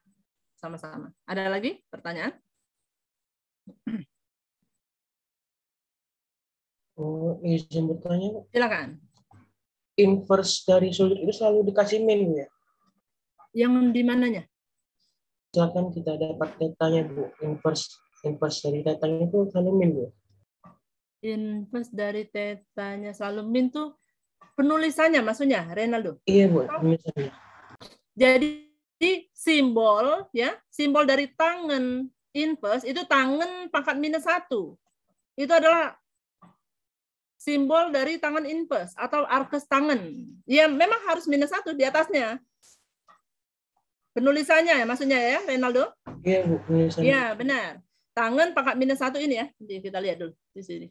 sama-sama. Ada lagi pertanyaan? Oh, izin bertanya, Bu. Silakan. Inverse dari sudut itu selalu dikasih min, Bu ya? Yang di mananya? Misalkan kita dapat tetanya, Bu. Inverse dari tetanya itu selalu min, Bu. Inverse dari tetanya selalu min tuh penulisannya maksudnya, Renaldo? Iya, Bu. Misalnya. Jadi simbol ya, simbol dari tangen inverse itu tangen pangkat -1. Itu adalah simbol dari tangan inverse atau arkes tangan. Ya memang harus -1 di atasnya. Penulisannya ya maksudnya ya, Renaldo? Iya, Bu. Penulisannya. Iya, benar. Tangan pangkat -1 ini ya. Nanti kita lihat dulu di sini.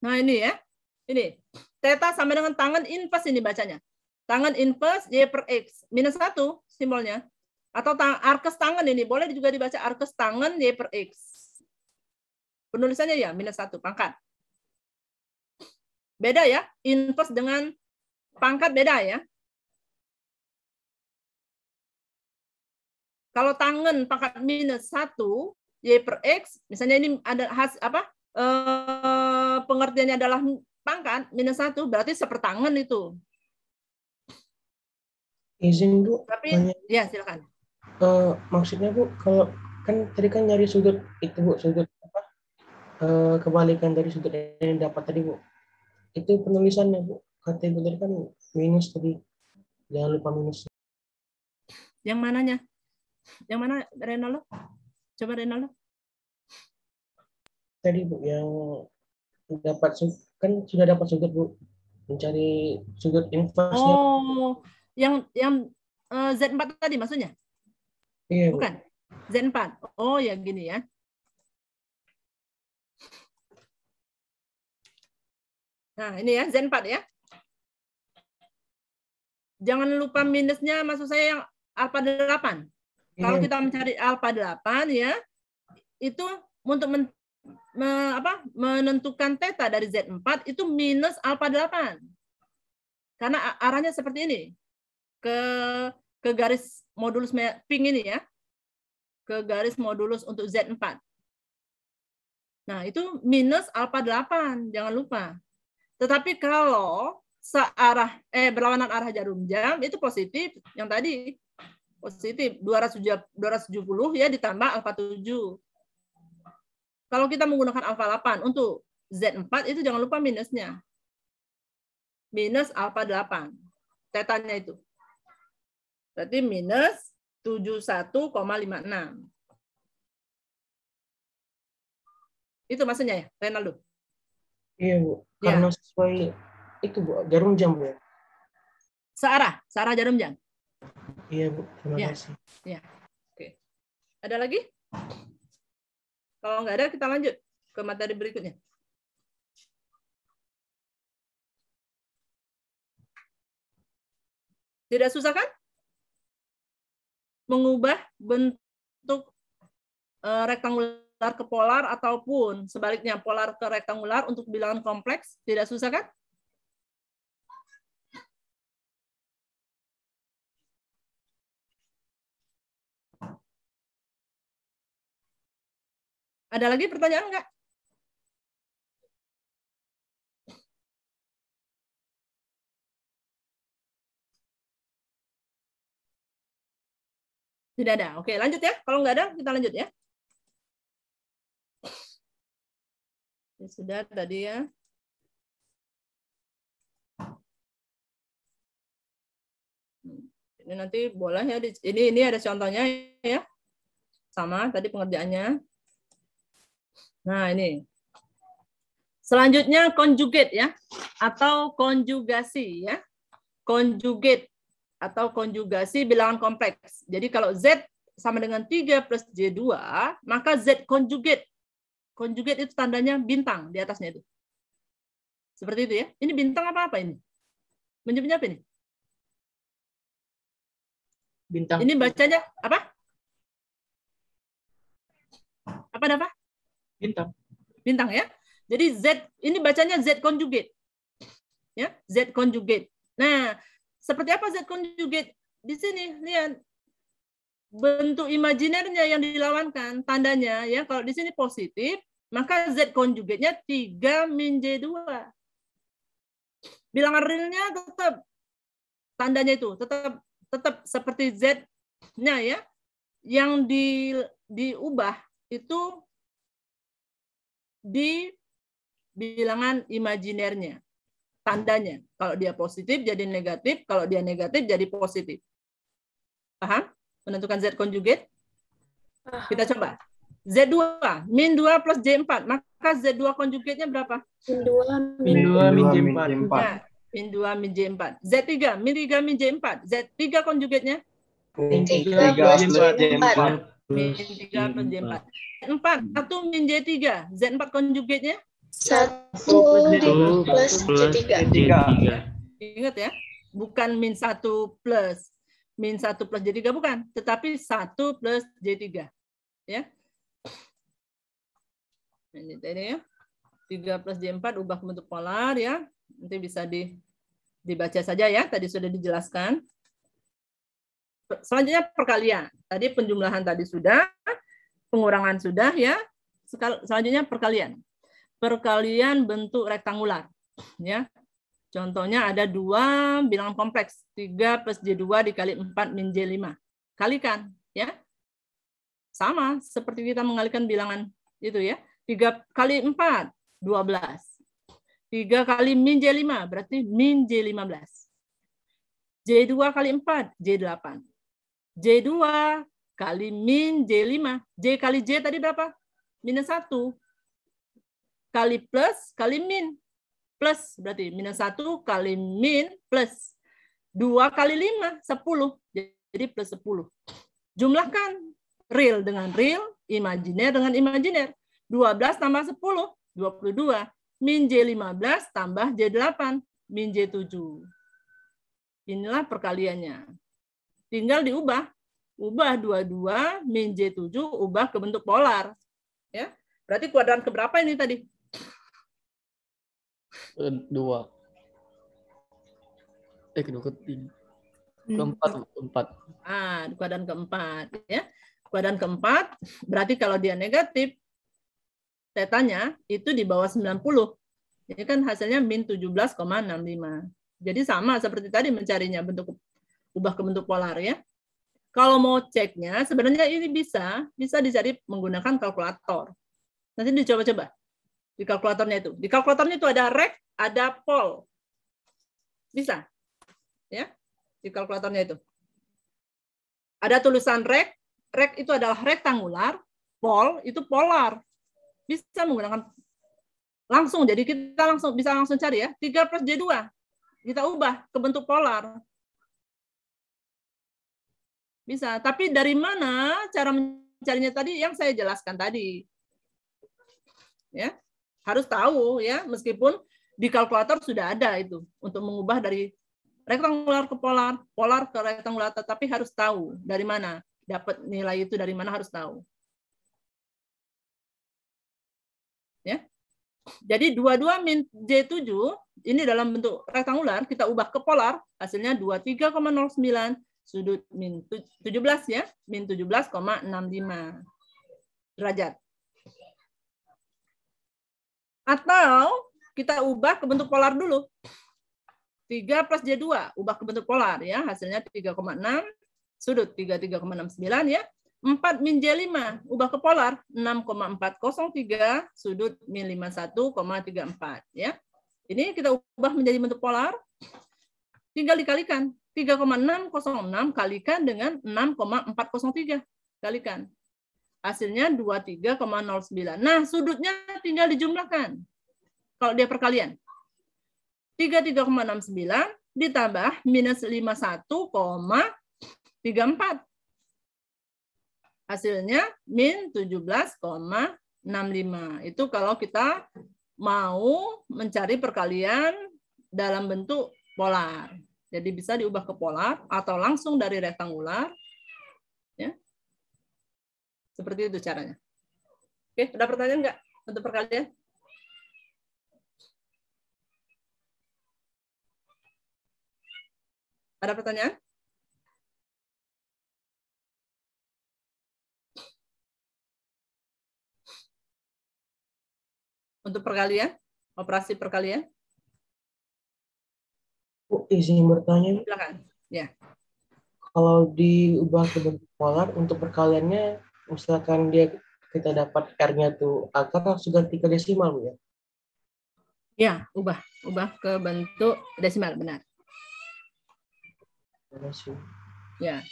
Nah, ini ya. Ini. Theta sama dengan tangan inverse ini bacanya. Tangan inverse Y per X. -1 simbolnya. Atau arkes tangan ini. Boleh juga dibaca arkes tangan Y per X. Penulisannya ya -1 pangkat. Beda ya. Inverse dengan pangkat beda ya. Kalau tangan pangkat -1 Y per X. Misalnya ini ada pengertiannya adalah pangkat -1 berarti sepertangan itu. Izin, Bu. Tapi ya silakan. Maksudnya, Bu, kalau kan tadi kan nyari sudut itu, Bu, sudut apa? Kebalikan dari sudut yang dapat tadi, Bu. Itu penulisannya, Bu. Kata Ibu tadi kan minus tadi. Jangan lupa minus. Yang mananya? Yang mana, Renaldo? Coba Renaldo. Tadi, Bu, yang dapat kan sudah dapat sudut, Bu. Mencari sudut inverse-nya. Oh, yang Z4 tadi maksudnya? Iya, Bu. Bukan. Z4. Oh, ya gini ya. Nah, ini ya Z4 ya. Jangan lupa minusnya, maksud saya yang alfa 8. Kalau kita mencari alfa 8 ya, itu untuk menentukan theta dari Z4 itu minus alfa 8. Karena arahnya seperti ini. Ke garis modulus pink ini ya. Ke garis modulus untuk Z4. Nah, itu minus alfa 8, jangan lupa. Tetapi kalau berlawanan arah jarum jam itu positif, yang tadi positif 270 ya ditambah alfa 7. Kalau kita menggunakan alfa 8 untuk Z4 itu jangan lupa minusnya. Minus alfa 8. Tetanya itu. Berarti minus 71,56. Itu maksudnya ya, Renaldo? Iya, Bu. Karena sesuai itu, Bu, jarum jam, Bu. Searah jarum jam. Iya, Bu. Terima kasih. Ya. Oke. Ada lagi? Kalau nggak ada, kita lanjut ke materi berikutnya. Tidak susah kan? Mengubah bentuk rektangular ke polar ataupun sebaliknya polar ke rektangular untuk bilangan kompleks. Tidak susah kan? Ada lagi pertanyaan enggak? Tidak ada. Oke, lanjut ya. Kalau nggak ada, kita lanjut ya. Ya sudah tadi ya. Ini nanti boleh ya. Ini ada contohnya ya. Sama tadi pengerjaannya. Nah, ini. Selanjutnya conjugate ya. atau konjugasi ya. Conjugate atau konjugasi bilangan kompleks. Jadi kalau Z sama dengan 3 plus J2, maka Z conjugate. Conjugate itu tandanya bintang di atasnya itu. Seperti itu ya. Ini bintang apa ini? Menyebutnya apa ini? Bintang. Ini bacanya apa? Apa? Bintang. Bintang ya. Jadi Z ini bacanya Z conjugate. Ya, Z conjugate. Nah, seperti apa Z conjugate? Di sini lihat bentuk imajinernya yang dilawankan tandanya ya. Kalau di sini positif, maka Z conjugate-nya 3 min J2. Bilangan realnya tetap tandanya itu tetap seperti Z-nya ya. Yang diubah itu di bilangan imajinernya. Tandanya. Kalau dia positif jadi negatif, kalau dia negatif jadi positif. Paham? Menentukan Z conjugate? Kita coba. Z2, min 2 plus J4. Maka Z2 conjugate-nya berapa? Min 2 min J4. Ya, min 2 min J4. Z3, min 3 min J4. Z3 conjugate-nya? Min 3 plus J4. Min 3 plus J4. Z4, 1 min J3. Z4 conjugate-nya? 1 plus J3. Ingat ya, bukan min 1 plus J3 bukan, tetapi 1 plus J3. Ya. Ini tadi ya. 3 plus J4 ubah ke bentuk polar ya. Nanti bisa dibaca saja ya, tadi sudah dijelaskan. Selanjutnya perkalian. Tadi penjumlahan tadi sudah, pengurangan sudah ya. Selanjutnya perkalian. Perkalian bentuk rektangular ya. Contohnya ada 2 bilangan kompleks, 3 plus J2 dikali 4 min J5. Kalikan ya. Sama seperti kita mengalikan bilangan itu ya. 3 kali 4 12. 3 kali min J5 berarti min J15. J2 kali 4 J8. J2 kali min J5. J kali J tadi berapa? Minus 1. Kali plus, kali min. Plus, berarti minus 1 kali min plus. 2 kali 5, 10. Jadi plus 10. Jumlahkan real dengan real, imajiner dengan imajiner. 12 tambah 10, 22. Min J15 tambah J8, min J7. Inilah perkaliannya. Tinggal diubah. Ubah 22, min J7, ubah ke bentuk polar. Ya, berarti kuadran keberapa ini tadi? 2. Kedua ketiga. Keempat. Kuadran keempat ya. Kuadran keempat berarti kalau dia negatif tetanya itu di bawah 90. Ini kan hasilnya min 17,65. Jadi sama seperti tadi mencarinya bentuk ubah ke bentuk polar ya. Kalau mau ceknya sebenarnya ini bisa dicari menggunakan kalkulator. Nanti dicoba-coba. Di kalkulatornya itu. Di kalkulatornya itu ada rek, ada pol. Bisa. Ya. Di kalkulatornya itu. Ada tulisan rek itu adalah rektangular, pol itu polar. Bisa menggunakan langsung. Jadi kita bisa langsung cari ya. 3 plus J2. Kita ubah ke bentuk polar. Bisa. Tapi dari mana cara mencarinya tadi yang saya jelaskan tadi. Ya. Harus tahu ya, meskipun di kalkulator sudah ada itu untuk mengubah dari rektangular ke polar, polar ke rektangular, tetapi harus tahu dari mana dapat nilai itu, dari mana harus tahu. Ya. Jadi 22 min J7 ini dalam bentuk rektangular kita ubah ke polar, hasilnya 23,09 sudut min 17 ya, min 17,65 derajat. Atau kita ubah ke bentuk polar dulu. 3 plus J2, ubah ke bentuk polar ya, hasilnya 3,6 sudut 33,69 ya. 4 min J5, ubah ke polar 6,403 sudut min 51,34 ya. Ini kita ubah menjadi bentuk polar. Tinggal dikalikan. 3,606 kalikan dengan 6,403 kalikan. Hasilnya 23,09. Nah, sudutnya tinggal dijumlahkan. Kalau dia perkalian. 33,69 ditambah minus 51,34. Hasilnya min 17,65. Itu kalau kita mau mencari perkalian dalam bentuk polar. Jadi bisa diubah ke polar atau langsung dari rektangular. Ya. Seperti itu caranya. Oke, ada pertanyaan nggak untuk perkalian? Ada pertanyaan? Untuk perkalian, operasi perkalian? Izin bertanya. Silakan. Ya. Kalau diubah ke bentuk polar untuk perkaliannya, misalkan kita dapat R-nya tuh akar harus ganti ke desimal, Bu, ya? Ya, ubah ke bentuk desimal, benar. Ya.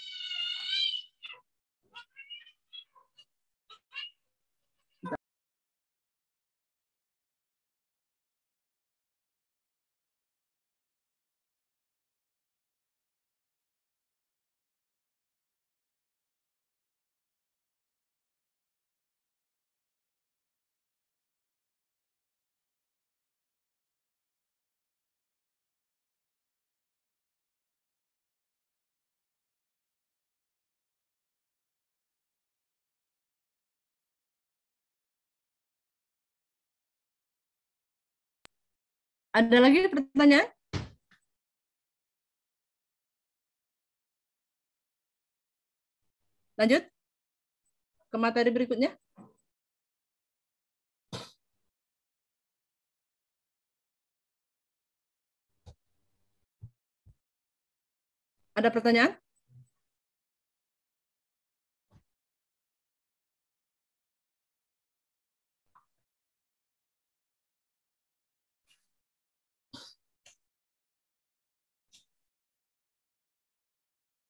Ada lagi pertanyaan? Lanjut ke materi berikutnya. Ada pertanyaan?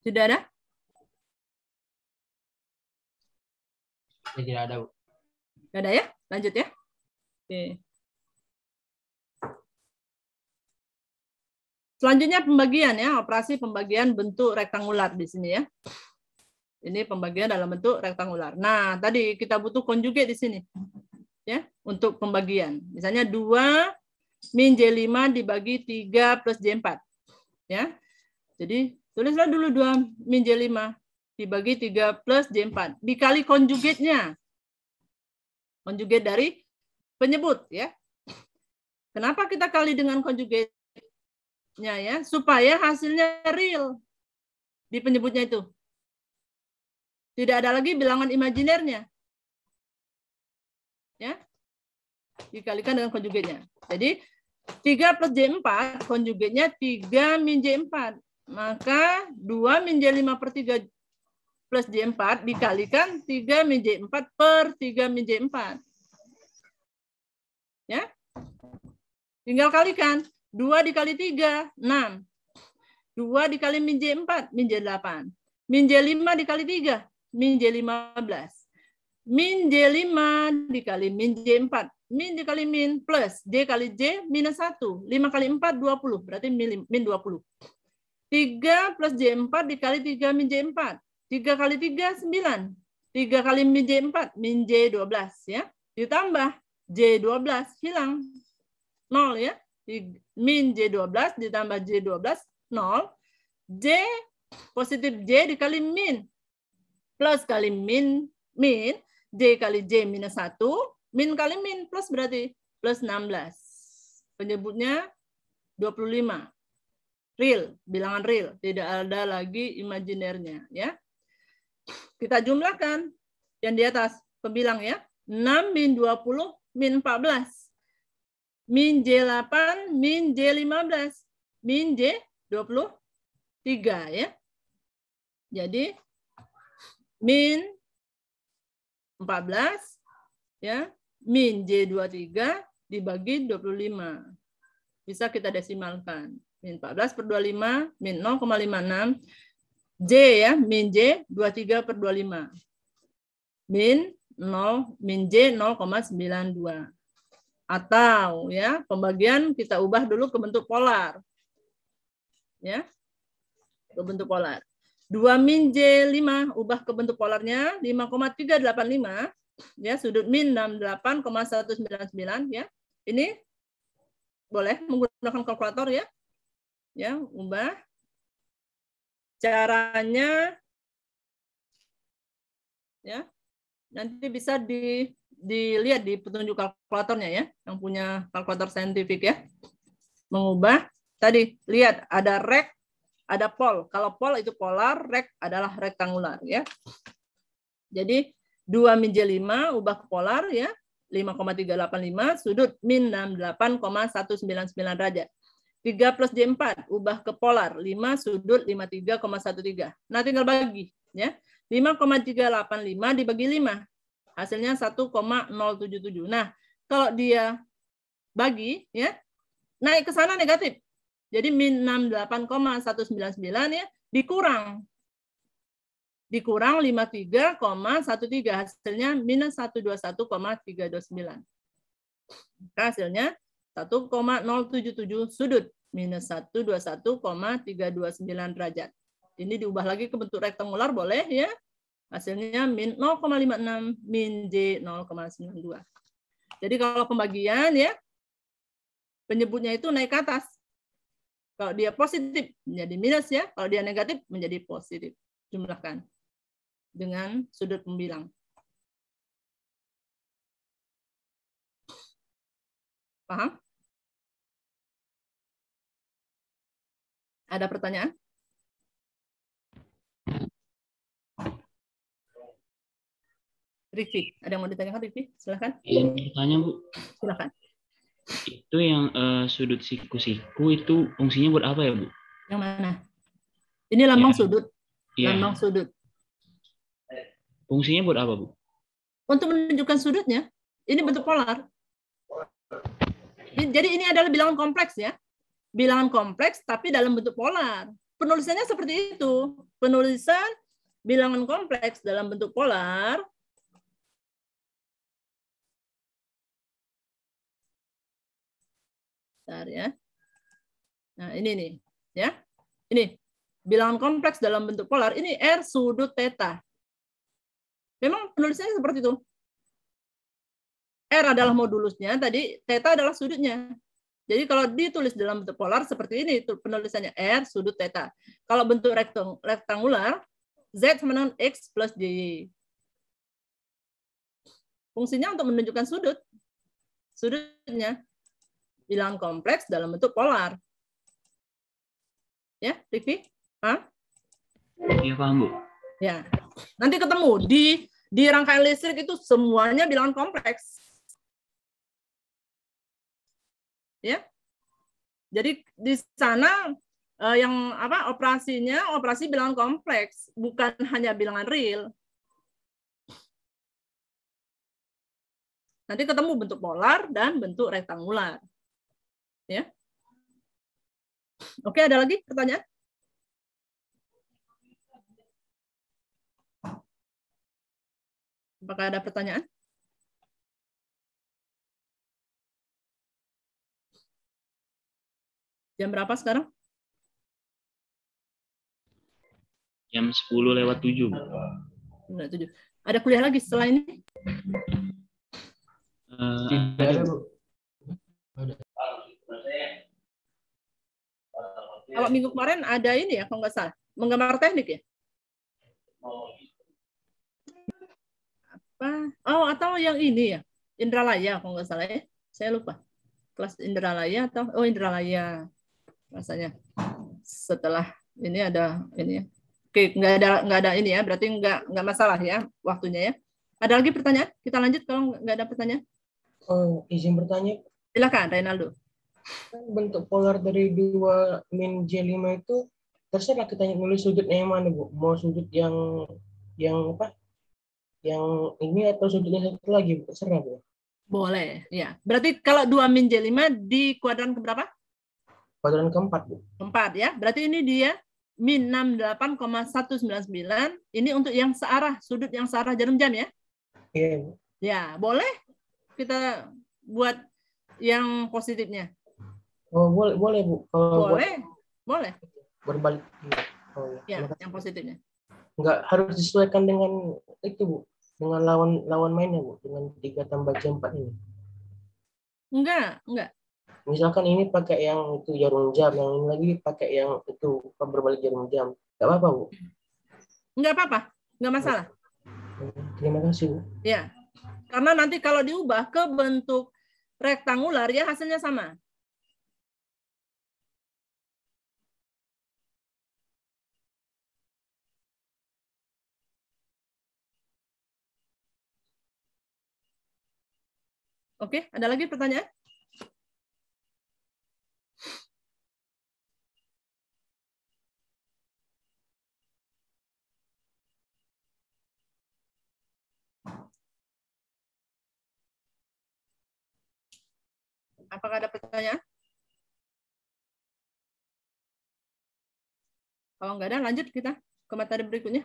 Tidak ada? Tidak ada, Bu. Tidak ada ya? Lanjut ya. Oke. Selanjutnya pembagian ya, operasi pembagian bentuk rektangular di sini ya. Ini pembagian dalam bentuk rektangular. Nah, tadi kita butuh konjugat di sini. Ya, untuk pembagian. Misalnya 2 min J5 dibagi 3 plus J4. Ya. Jadi tulislah dulu 2 min J5 dibagi 3 plus J4 dikali konjugatnya. Konjugat dari penyebut ya. Kenapa kita kali dengan konjugatnya ya? Supaya hasilnya real di penyebutnya itu. Tidak ada lagi bilangan imajinernya. Ya. Dikalikan dengan konjugatnya. Jadi 3 plus J4 konjugatnya 3 min J4. Maka 2 min J5 per 3 plus J4 dikalikan 3 min J4 per 3 min J4. Ya. Tinggal kalikan. 2 dikali 3, 6. 2 dikali min J4, min J8. Min J5 dikali 3, min J15. Min J5 dikali min J4. Min dikali min plus J kali J minus 1. 5 kali 4, 20. Berarti min 20. 3 plus J4 dikali 3 min J4. 3 kali 3, 9. 3 kali min J4, min J12. Ya. Ditambah J12, hilang. 0 ya. Min J12 ditambah J12, 0. J positif J dikali min. Plus kali min, J kali J minus 1. Min kali min, plus berarti plus 16. Penyebutnya 25. Real, bilangan real. Tidak ada lagi imajinernya. Ya. Kita jumlahkan yang di atas pembilang ya. 6 min 20 min 14. Min J8, min J15, min J23 ya. Jadi min 14 ya, min J23 dibagi 25. Bisa kita desimalkan. Min 14 per 25, min 0,56. J ya, min J 23 per 25. Min J 0,92. Atau ya, pembagian kita ubah dulu ke bentuk polar. Ya. Ke bentuk polar. 2 min J5 ubah ke bentuk polarnya 5,385 ya, sudut min 68,199 ya. Ini boleh menggunakan kalkulator ya. Ya, ubah. Caranya ya. Nanti bisa dilihat di petunjuk kalkulatornya ya, yang punya kalkulator saintifik ya. Mengubah tadi lihat ada rek, ada pol. Kalau pol itu polar, rek adalah rektangular ya. Jadi 2 min J5 ubah ke polar ya, 5,385 sudut min 68,199 derajat. 3 plus J4 ubah ke polar, 5 sudut 53,13. Nah, tinggal bagi ya. 5,385 dibagi 5. Hasilnya 1,077. Nah, kalau dia bagi ya, naik ke sana negatif. Jadi min 68,199 ya, dikurang 53,13, hasilnya minus 121,329. Maka hasilnya 1,077 sudut minus 121,329 derajat. Ini diubah lagi ke bentuk rektangular boleh ya. Hasilnya min 0,56 min J 0,92. Jadi kalau pembagian ya, penyebutnya itu naik ke atas. Kalau dia positif menjadi minus ya, kalau dia negatif menjadi positif. Jumlahkan dengan sudut pembilang. Paham? Ada pertanyaan? Rifki, ada yang mau ditanyakan Rifki? Silakan. Izin bertanya Bu. Silakan. Itu yang sudut siku-siku itu fungsinya buat apa ya Bu? Yang mana? Ini lambang sudut. Ya. Lambang sudut. Fungsinya buat apa Bu? Untuk menunjukkan sudutnya. Ini bentuk polar. Jadi ini adalah bilangan kompleks ya. Bilangan kompleks tapi dalam bentuk polar. Penulisannya seperti itu. Penulisan bilangan kompleks dalam bentuk polar. Bentar ya. Nah, ini nih, ya. Ini bilangan kompleks dalam bentuk polar, ini R sudut theta. Memang penulisannya seperti itu. R adalah modulusnya, tadi theta adalah sudutnya. Jadi kalau ditulis dalam bentuk polar seperti ini, itu penulisannya R sudut theta. Kalau bentuk rektangular, Z sama dengan X plus Y. Fungsinya untuk menunjukkan sudut. Sudutnya. Bilangan kompleks dalam bentuk polar. Ya, Rifki? Paham? Iya, paham Bu. Ya. Nanti ketemu di rangkaian listrik itu semuanya bilangan kompleks. Ya. Jadi di sana yang operasinya operasi bilangan kompleks, bukan hanya bilangan real. Nanti ketemu bentuk polar dan bentuk rektangular. Ya. Oke, ada lagi pertanyaan? Apakah ada pertanyaan? Jam berapa sekarang? Jam 10:07. 7. Ada kuliah lagi setelah ini? Ada Bu. Kalau minggu kemarin ada ini ya, kalau nggak salah, menggambar teknik ya? Apa? Oh, atau yang ini ya, Indralaya kalau nggak salah ya, saya lupa. Kelas Indralaya atau Indralaya rasanya. Setelah ini ada ini ya. Oke, nggak ada ini ya, berarti nggak masalah ya waktunya ya. Ada lagi pertanyaan? Kita lanjut kalau nggak ada pertanyaan. Oh, izin bertanya. Silakan, Reynaldo. Bentuk polar dari 2 min J5 itu terserah kita nulis sudutnya yang mana Bu? Mau sudut yang apa? Yang ini atau sudutnya satu lagi, Bu? Terserah Bu. Boleh, ya. Berarti kalau 2 min J5 di kuadran keberapa? Kuadran keempat Bu. Keempat ya. Berarti ini dia min 68,199. Ini untuk yang searah, sudut yang searah jarum jam ya? Iya Bu. Ya, boleh kita buat yang positifnya? Oh, boleh Bu. Kalau Boleh. berbalik. Oh, Ya, yang positifnya. Enggak harus disesuaikan dengan itu Bu, dengan lawan mainnya Bu, dengan 3 tambah J4 ini. Enggak. Misalkan ini pakai yang itu jarum jam, yang ini lagi pakai yang itu berbalik jarum jam. Enggak apa-apa Bu? Enggak apa-apa, enggak masalah. Terima kasih Bu. Ya, karena nanti kalau diubah ke bentuk rektangular ya hasilnya sama. Oke, ada lagi pertanyaan? Apakah ada pertanyaan? Kalau nggak ada, lanjut kita ke materi berikutnya.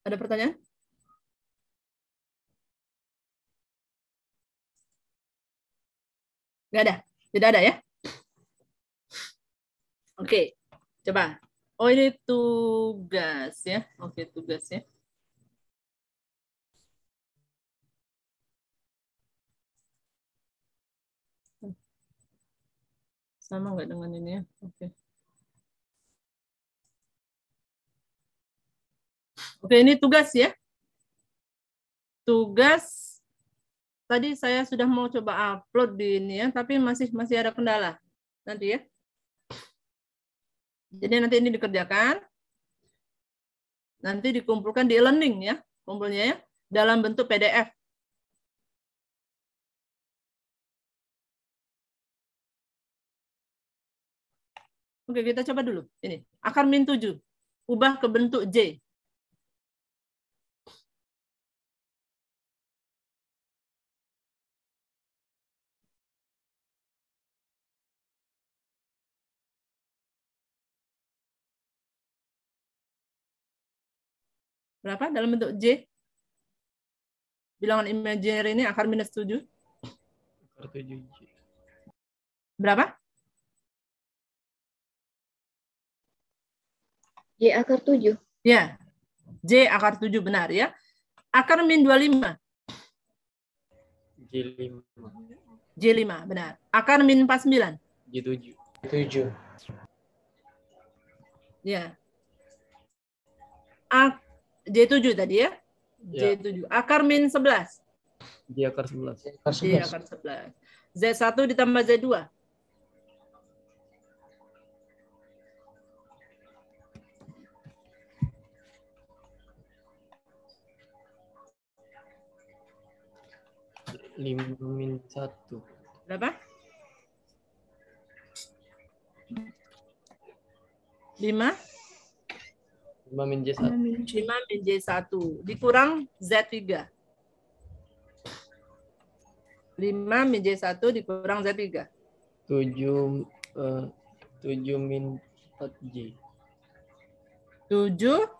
Ada pertanyaan? Nggak ada? Tidak ada ya? Oke, coba. Oh, ini tugas ya. Oke, tugas ya. Sama nggak dengan ini ya? Oke. Oke, ini tugas ya. Tugas tadi saya sudah mau coba upload di ini ya, tapi masih ada kendala. Nanti ya. Jadi nanti ini dikerjakan. Nanti dikumpulkan di e-learning ya, kumpulnya ya, dalam bentuk PDF. Oke, kita coba dulu. Ini, akar min 7. Ubah ke bentuk J. Berapa dalam bentuk J? Bilangan imajiner ini akar minus 7. Akar 7J. Berapa? J akar 7. Ya. J akar 7 benar ya. Akar min 25. J5. J5 benar. Akar min 49. J7. 7. Ya. J7 tadi ya. J7. Akar min 11. J akar 11. J akar 11. Z1 ditambah Z2. Min 1. Berapa? 5 min J1. 5 min J1 dikurang Z3. 5 min J1 dikurang Z3. 7 min 4J. 7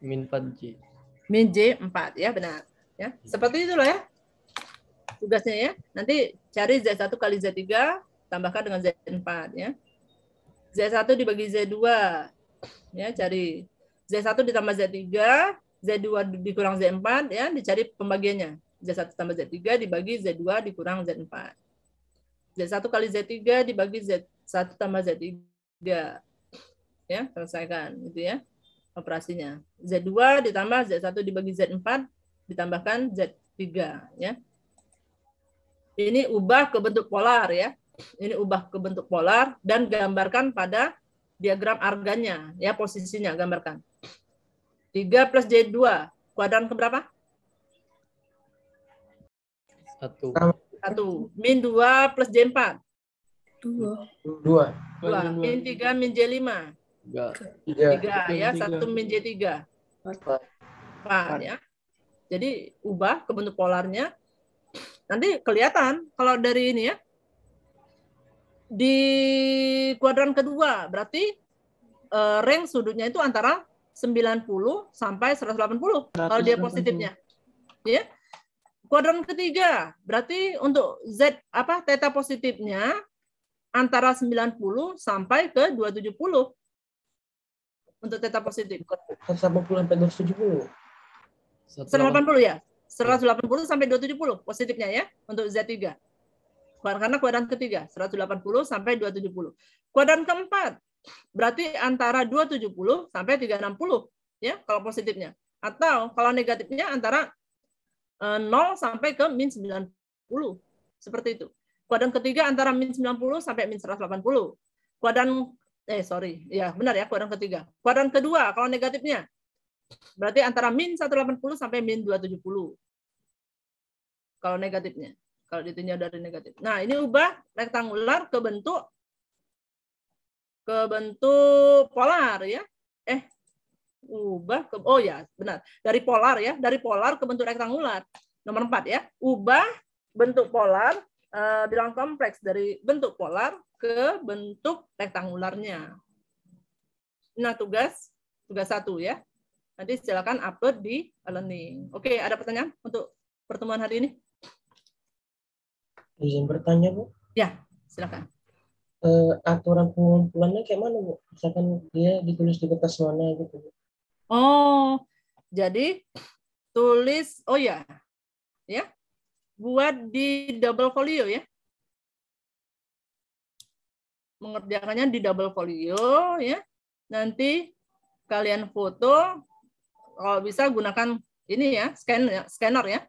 min 4J. Min J4 ya, benar. Ya, seperti itulah ya. Tugasnya ya. Nanti cari Z1 kali Z3 tambahkan dengan Z4 ya. Z1 dibagi Z2. Ya, cari Z1 ditambah Z3, Z2 dikurang Z4 ya, dicari pembagiannya. Z1 tambah Z3 dibagi Z2 dikurang Z4. Z1 kali Z3 dibagi Z1 tambah Z3. Ya, selesaikan gitu ya operasinya. Z2 ditambah Z1 dibagi Z4 ditambahkan Z3 ya. Ini ubah ke bentuk polar ya. Ini ubah ke bentuk polar dan gambarkan pada diagram argannya ya, posisinya gambarkan. 3 plus J2 kuadran keberapa? 1. 1. Min 2 plus J4. 2. 2. Min 3 min J5. 3 ya. 1 min J3. 4 ya. Jadi ubah ke bentuk polarnya. Nanti kelihatan kalau dari ini ya. Di kuadran kedua berarti range sudutnya itu antara 90 sampai 180 kalau dia positifnya. Ya. Kuadran ketiga berarti untuk Z theta positifnya antara 90 sampai ke 270. Untuk theta positif. 180 sampai 270. 180 ya. 180 sampai 270 positifnya ya untuk Z3. Karena kuadran ketiga 180 sampai 270. Kuadran keempat berarti antara 270 sampai 360 ya kalau positifnya. Atau kalau negatifnya antara 0 sampai ke min 90. Seperti itu. Kuadran ketiga antara min 90 sampai min 180. Kuadran benar ya, kuadran ketiga. Kuadran kedua kalau negatifnya berarti antara min 180 sampai min 270. Kalau negatifnya. Kalau ditinjau dari negatif. Nah, ini ubah rektangular ke bentuk polar ya. Ubah ke benar. Dari polar ya, dari polar ke bentuk rektangular. Nomor 4 ya. Ubah bentuk polar bilangan kompleks dari bentuk polar ke bentuk rektangularnya. Nah, tugas 1 ya. Nanti silakan upload di e-learning. Oke, ada pertanyaan untuk pertemuan hari ini? Izin bertanya, Bu? Ya, silakan. Aturan pengumpulannya kayak mana, Bu? Misalkan dia ditulis di kertas mana gitu, Bu? Oh, jadi tulis, ya, buat di double folio ya. Mengerjakannya di double folio ya. Nanti kalian foto, kalau bisa gunakan ini ya, scanner ya.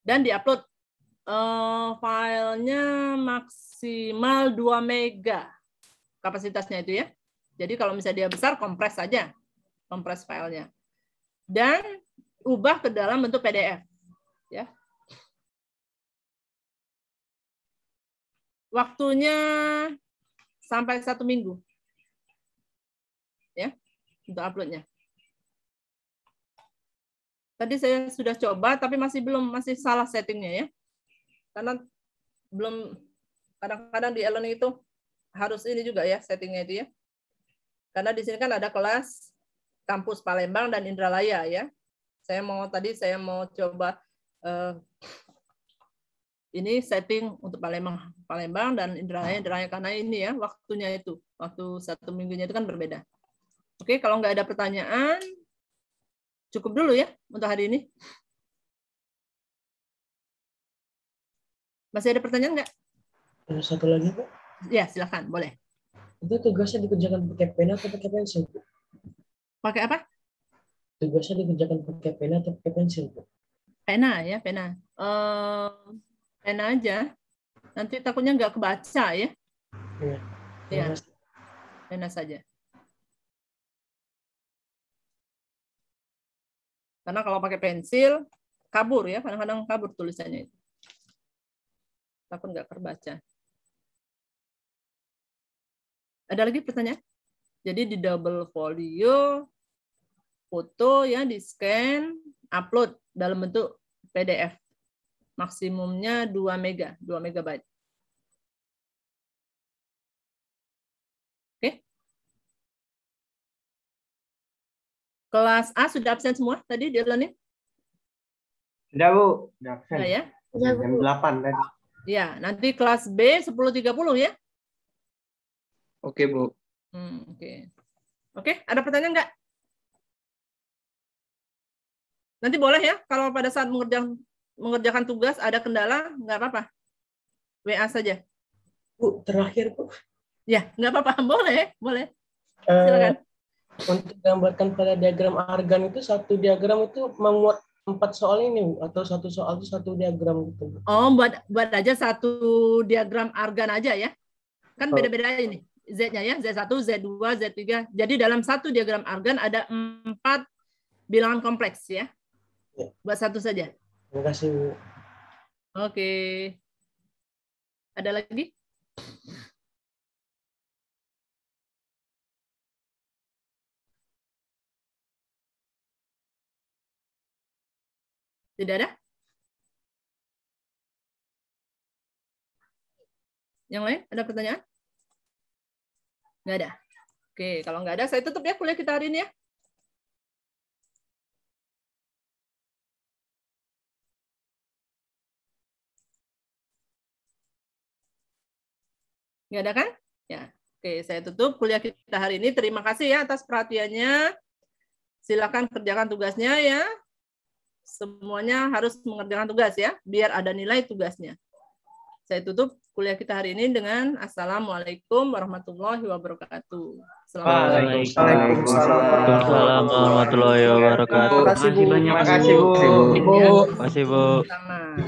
Dan diupload filenya maksimal 2 mega kapasitasnya itu ya. Jadi kalau misalnya dia besar, kompres saja, kompres filenya. Dan ubah ke dalam bentuk PDF ya. Waktunya sampai 1 minggu ya untuk uploadnya. Tadi saya sudah coba, tapi masih salah settingnya ya. Karena belum, kadang-kadang di e-learning itu harus ini juga ya settingnya itu ya. Karena di sini kan ada kelas kampus Palembang dan Indralaya ya. Saya mau coba ini setting untuk Palembang dan Indralaya karena ini ya waktunya itu, waktu 1 minggunya itu kan berbeda. Oke, kalau nggak ada pertanyaan, cukup dulu ya untuk hari ini. Masih ada pertanyaan nggak? Ada satu lagi, Bu. Ya, silakan, boleh. Itu tugasnya dikerjakan pakai pena atau pakai pensil, Bu? Pakai apa? Tugasnya dikerjakan pakai pena atau pakai pensil, Bu? Pena ya, pena. Pena aja. Nanti takutnya nggak kebaca ya. Iya. Pena saja. Karena kalau pakai pensil, kabur ya, kadang-kadang kabur tulisannya itu. Takut nggak terbaca. Ada lagi pertanyaan? Jadi di double folio, foto ya, di scan, upload dalam bentuk PDF. Maksimumnya 2 megabyte. Oke. Kelas A sudah absen semua tadi di e-learning? Sudah, Bu. Sudah absen. Sudah ya? Jam 8 tadi. Ya, nanti kelas B 10.30 ya? Oke, Bu. Oke, ada pertanyaan nggak? Nanti boleh ya, kalau pada saat mengerjakan tugas ada kendala, nggak apa-apa. WA saja. Bu, terakhir, Bu. Ya, nggak apa-apa. Boleh. Silakan. Untuk gambarkan pada diagram argan itu, satu diagram itu memuat 4 soal ini, Bu? Atau satu soal itu satu diagram gitu, Bu? Oh, buat aja satu diagram argan aja ya. Kan beda-beda ini. Z-nya ya, Z1, Z2, Z3. Jadi dalam satu diagram argan ada 4 bilangan kompleks ya. Buat satu saja. Terima kasih, Bu. Oke. Ada lagi? Tidak ada? Yang lain? Ada pertanyaan? Nggak ada. Oke, kalau nggak ada, saya tutup ya kuliah kita hari ini ya. Nggak ada kan? Ya. Oke, saya tutup kuliah kita hari ini. Terima kasih ya atas perhatiannya. Silakan kerjakan tugasnya ya. Semuanya harus mengerjakan tugas ya, biar ada nilai tugasnya. Saya tutup kuliah kita hari ini dengan Assalamualaikum warahmatullahi wabarakatuh. Waalaikumsalam warahmatullahi wabarakatuh. Terima kasih, Bu. Terima kasih, Bu. Terima kasih, Bu. Terima kasih, Bu. Sama.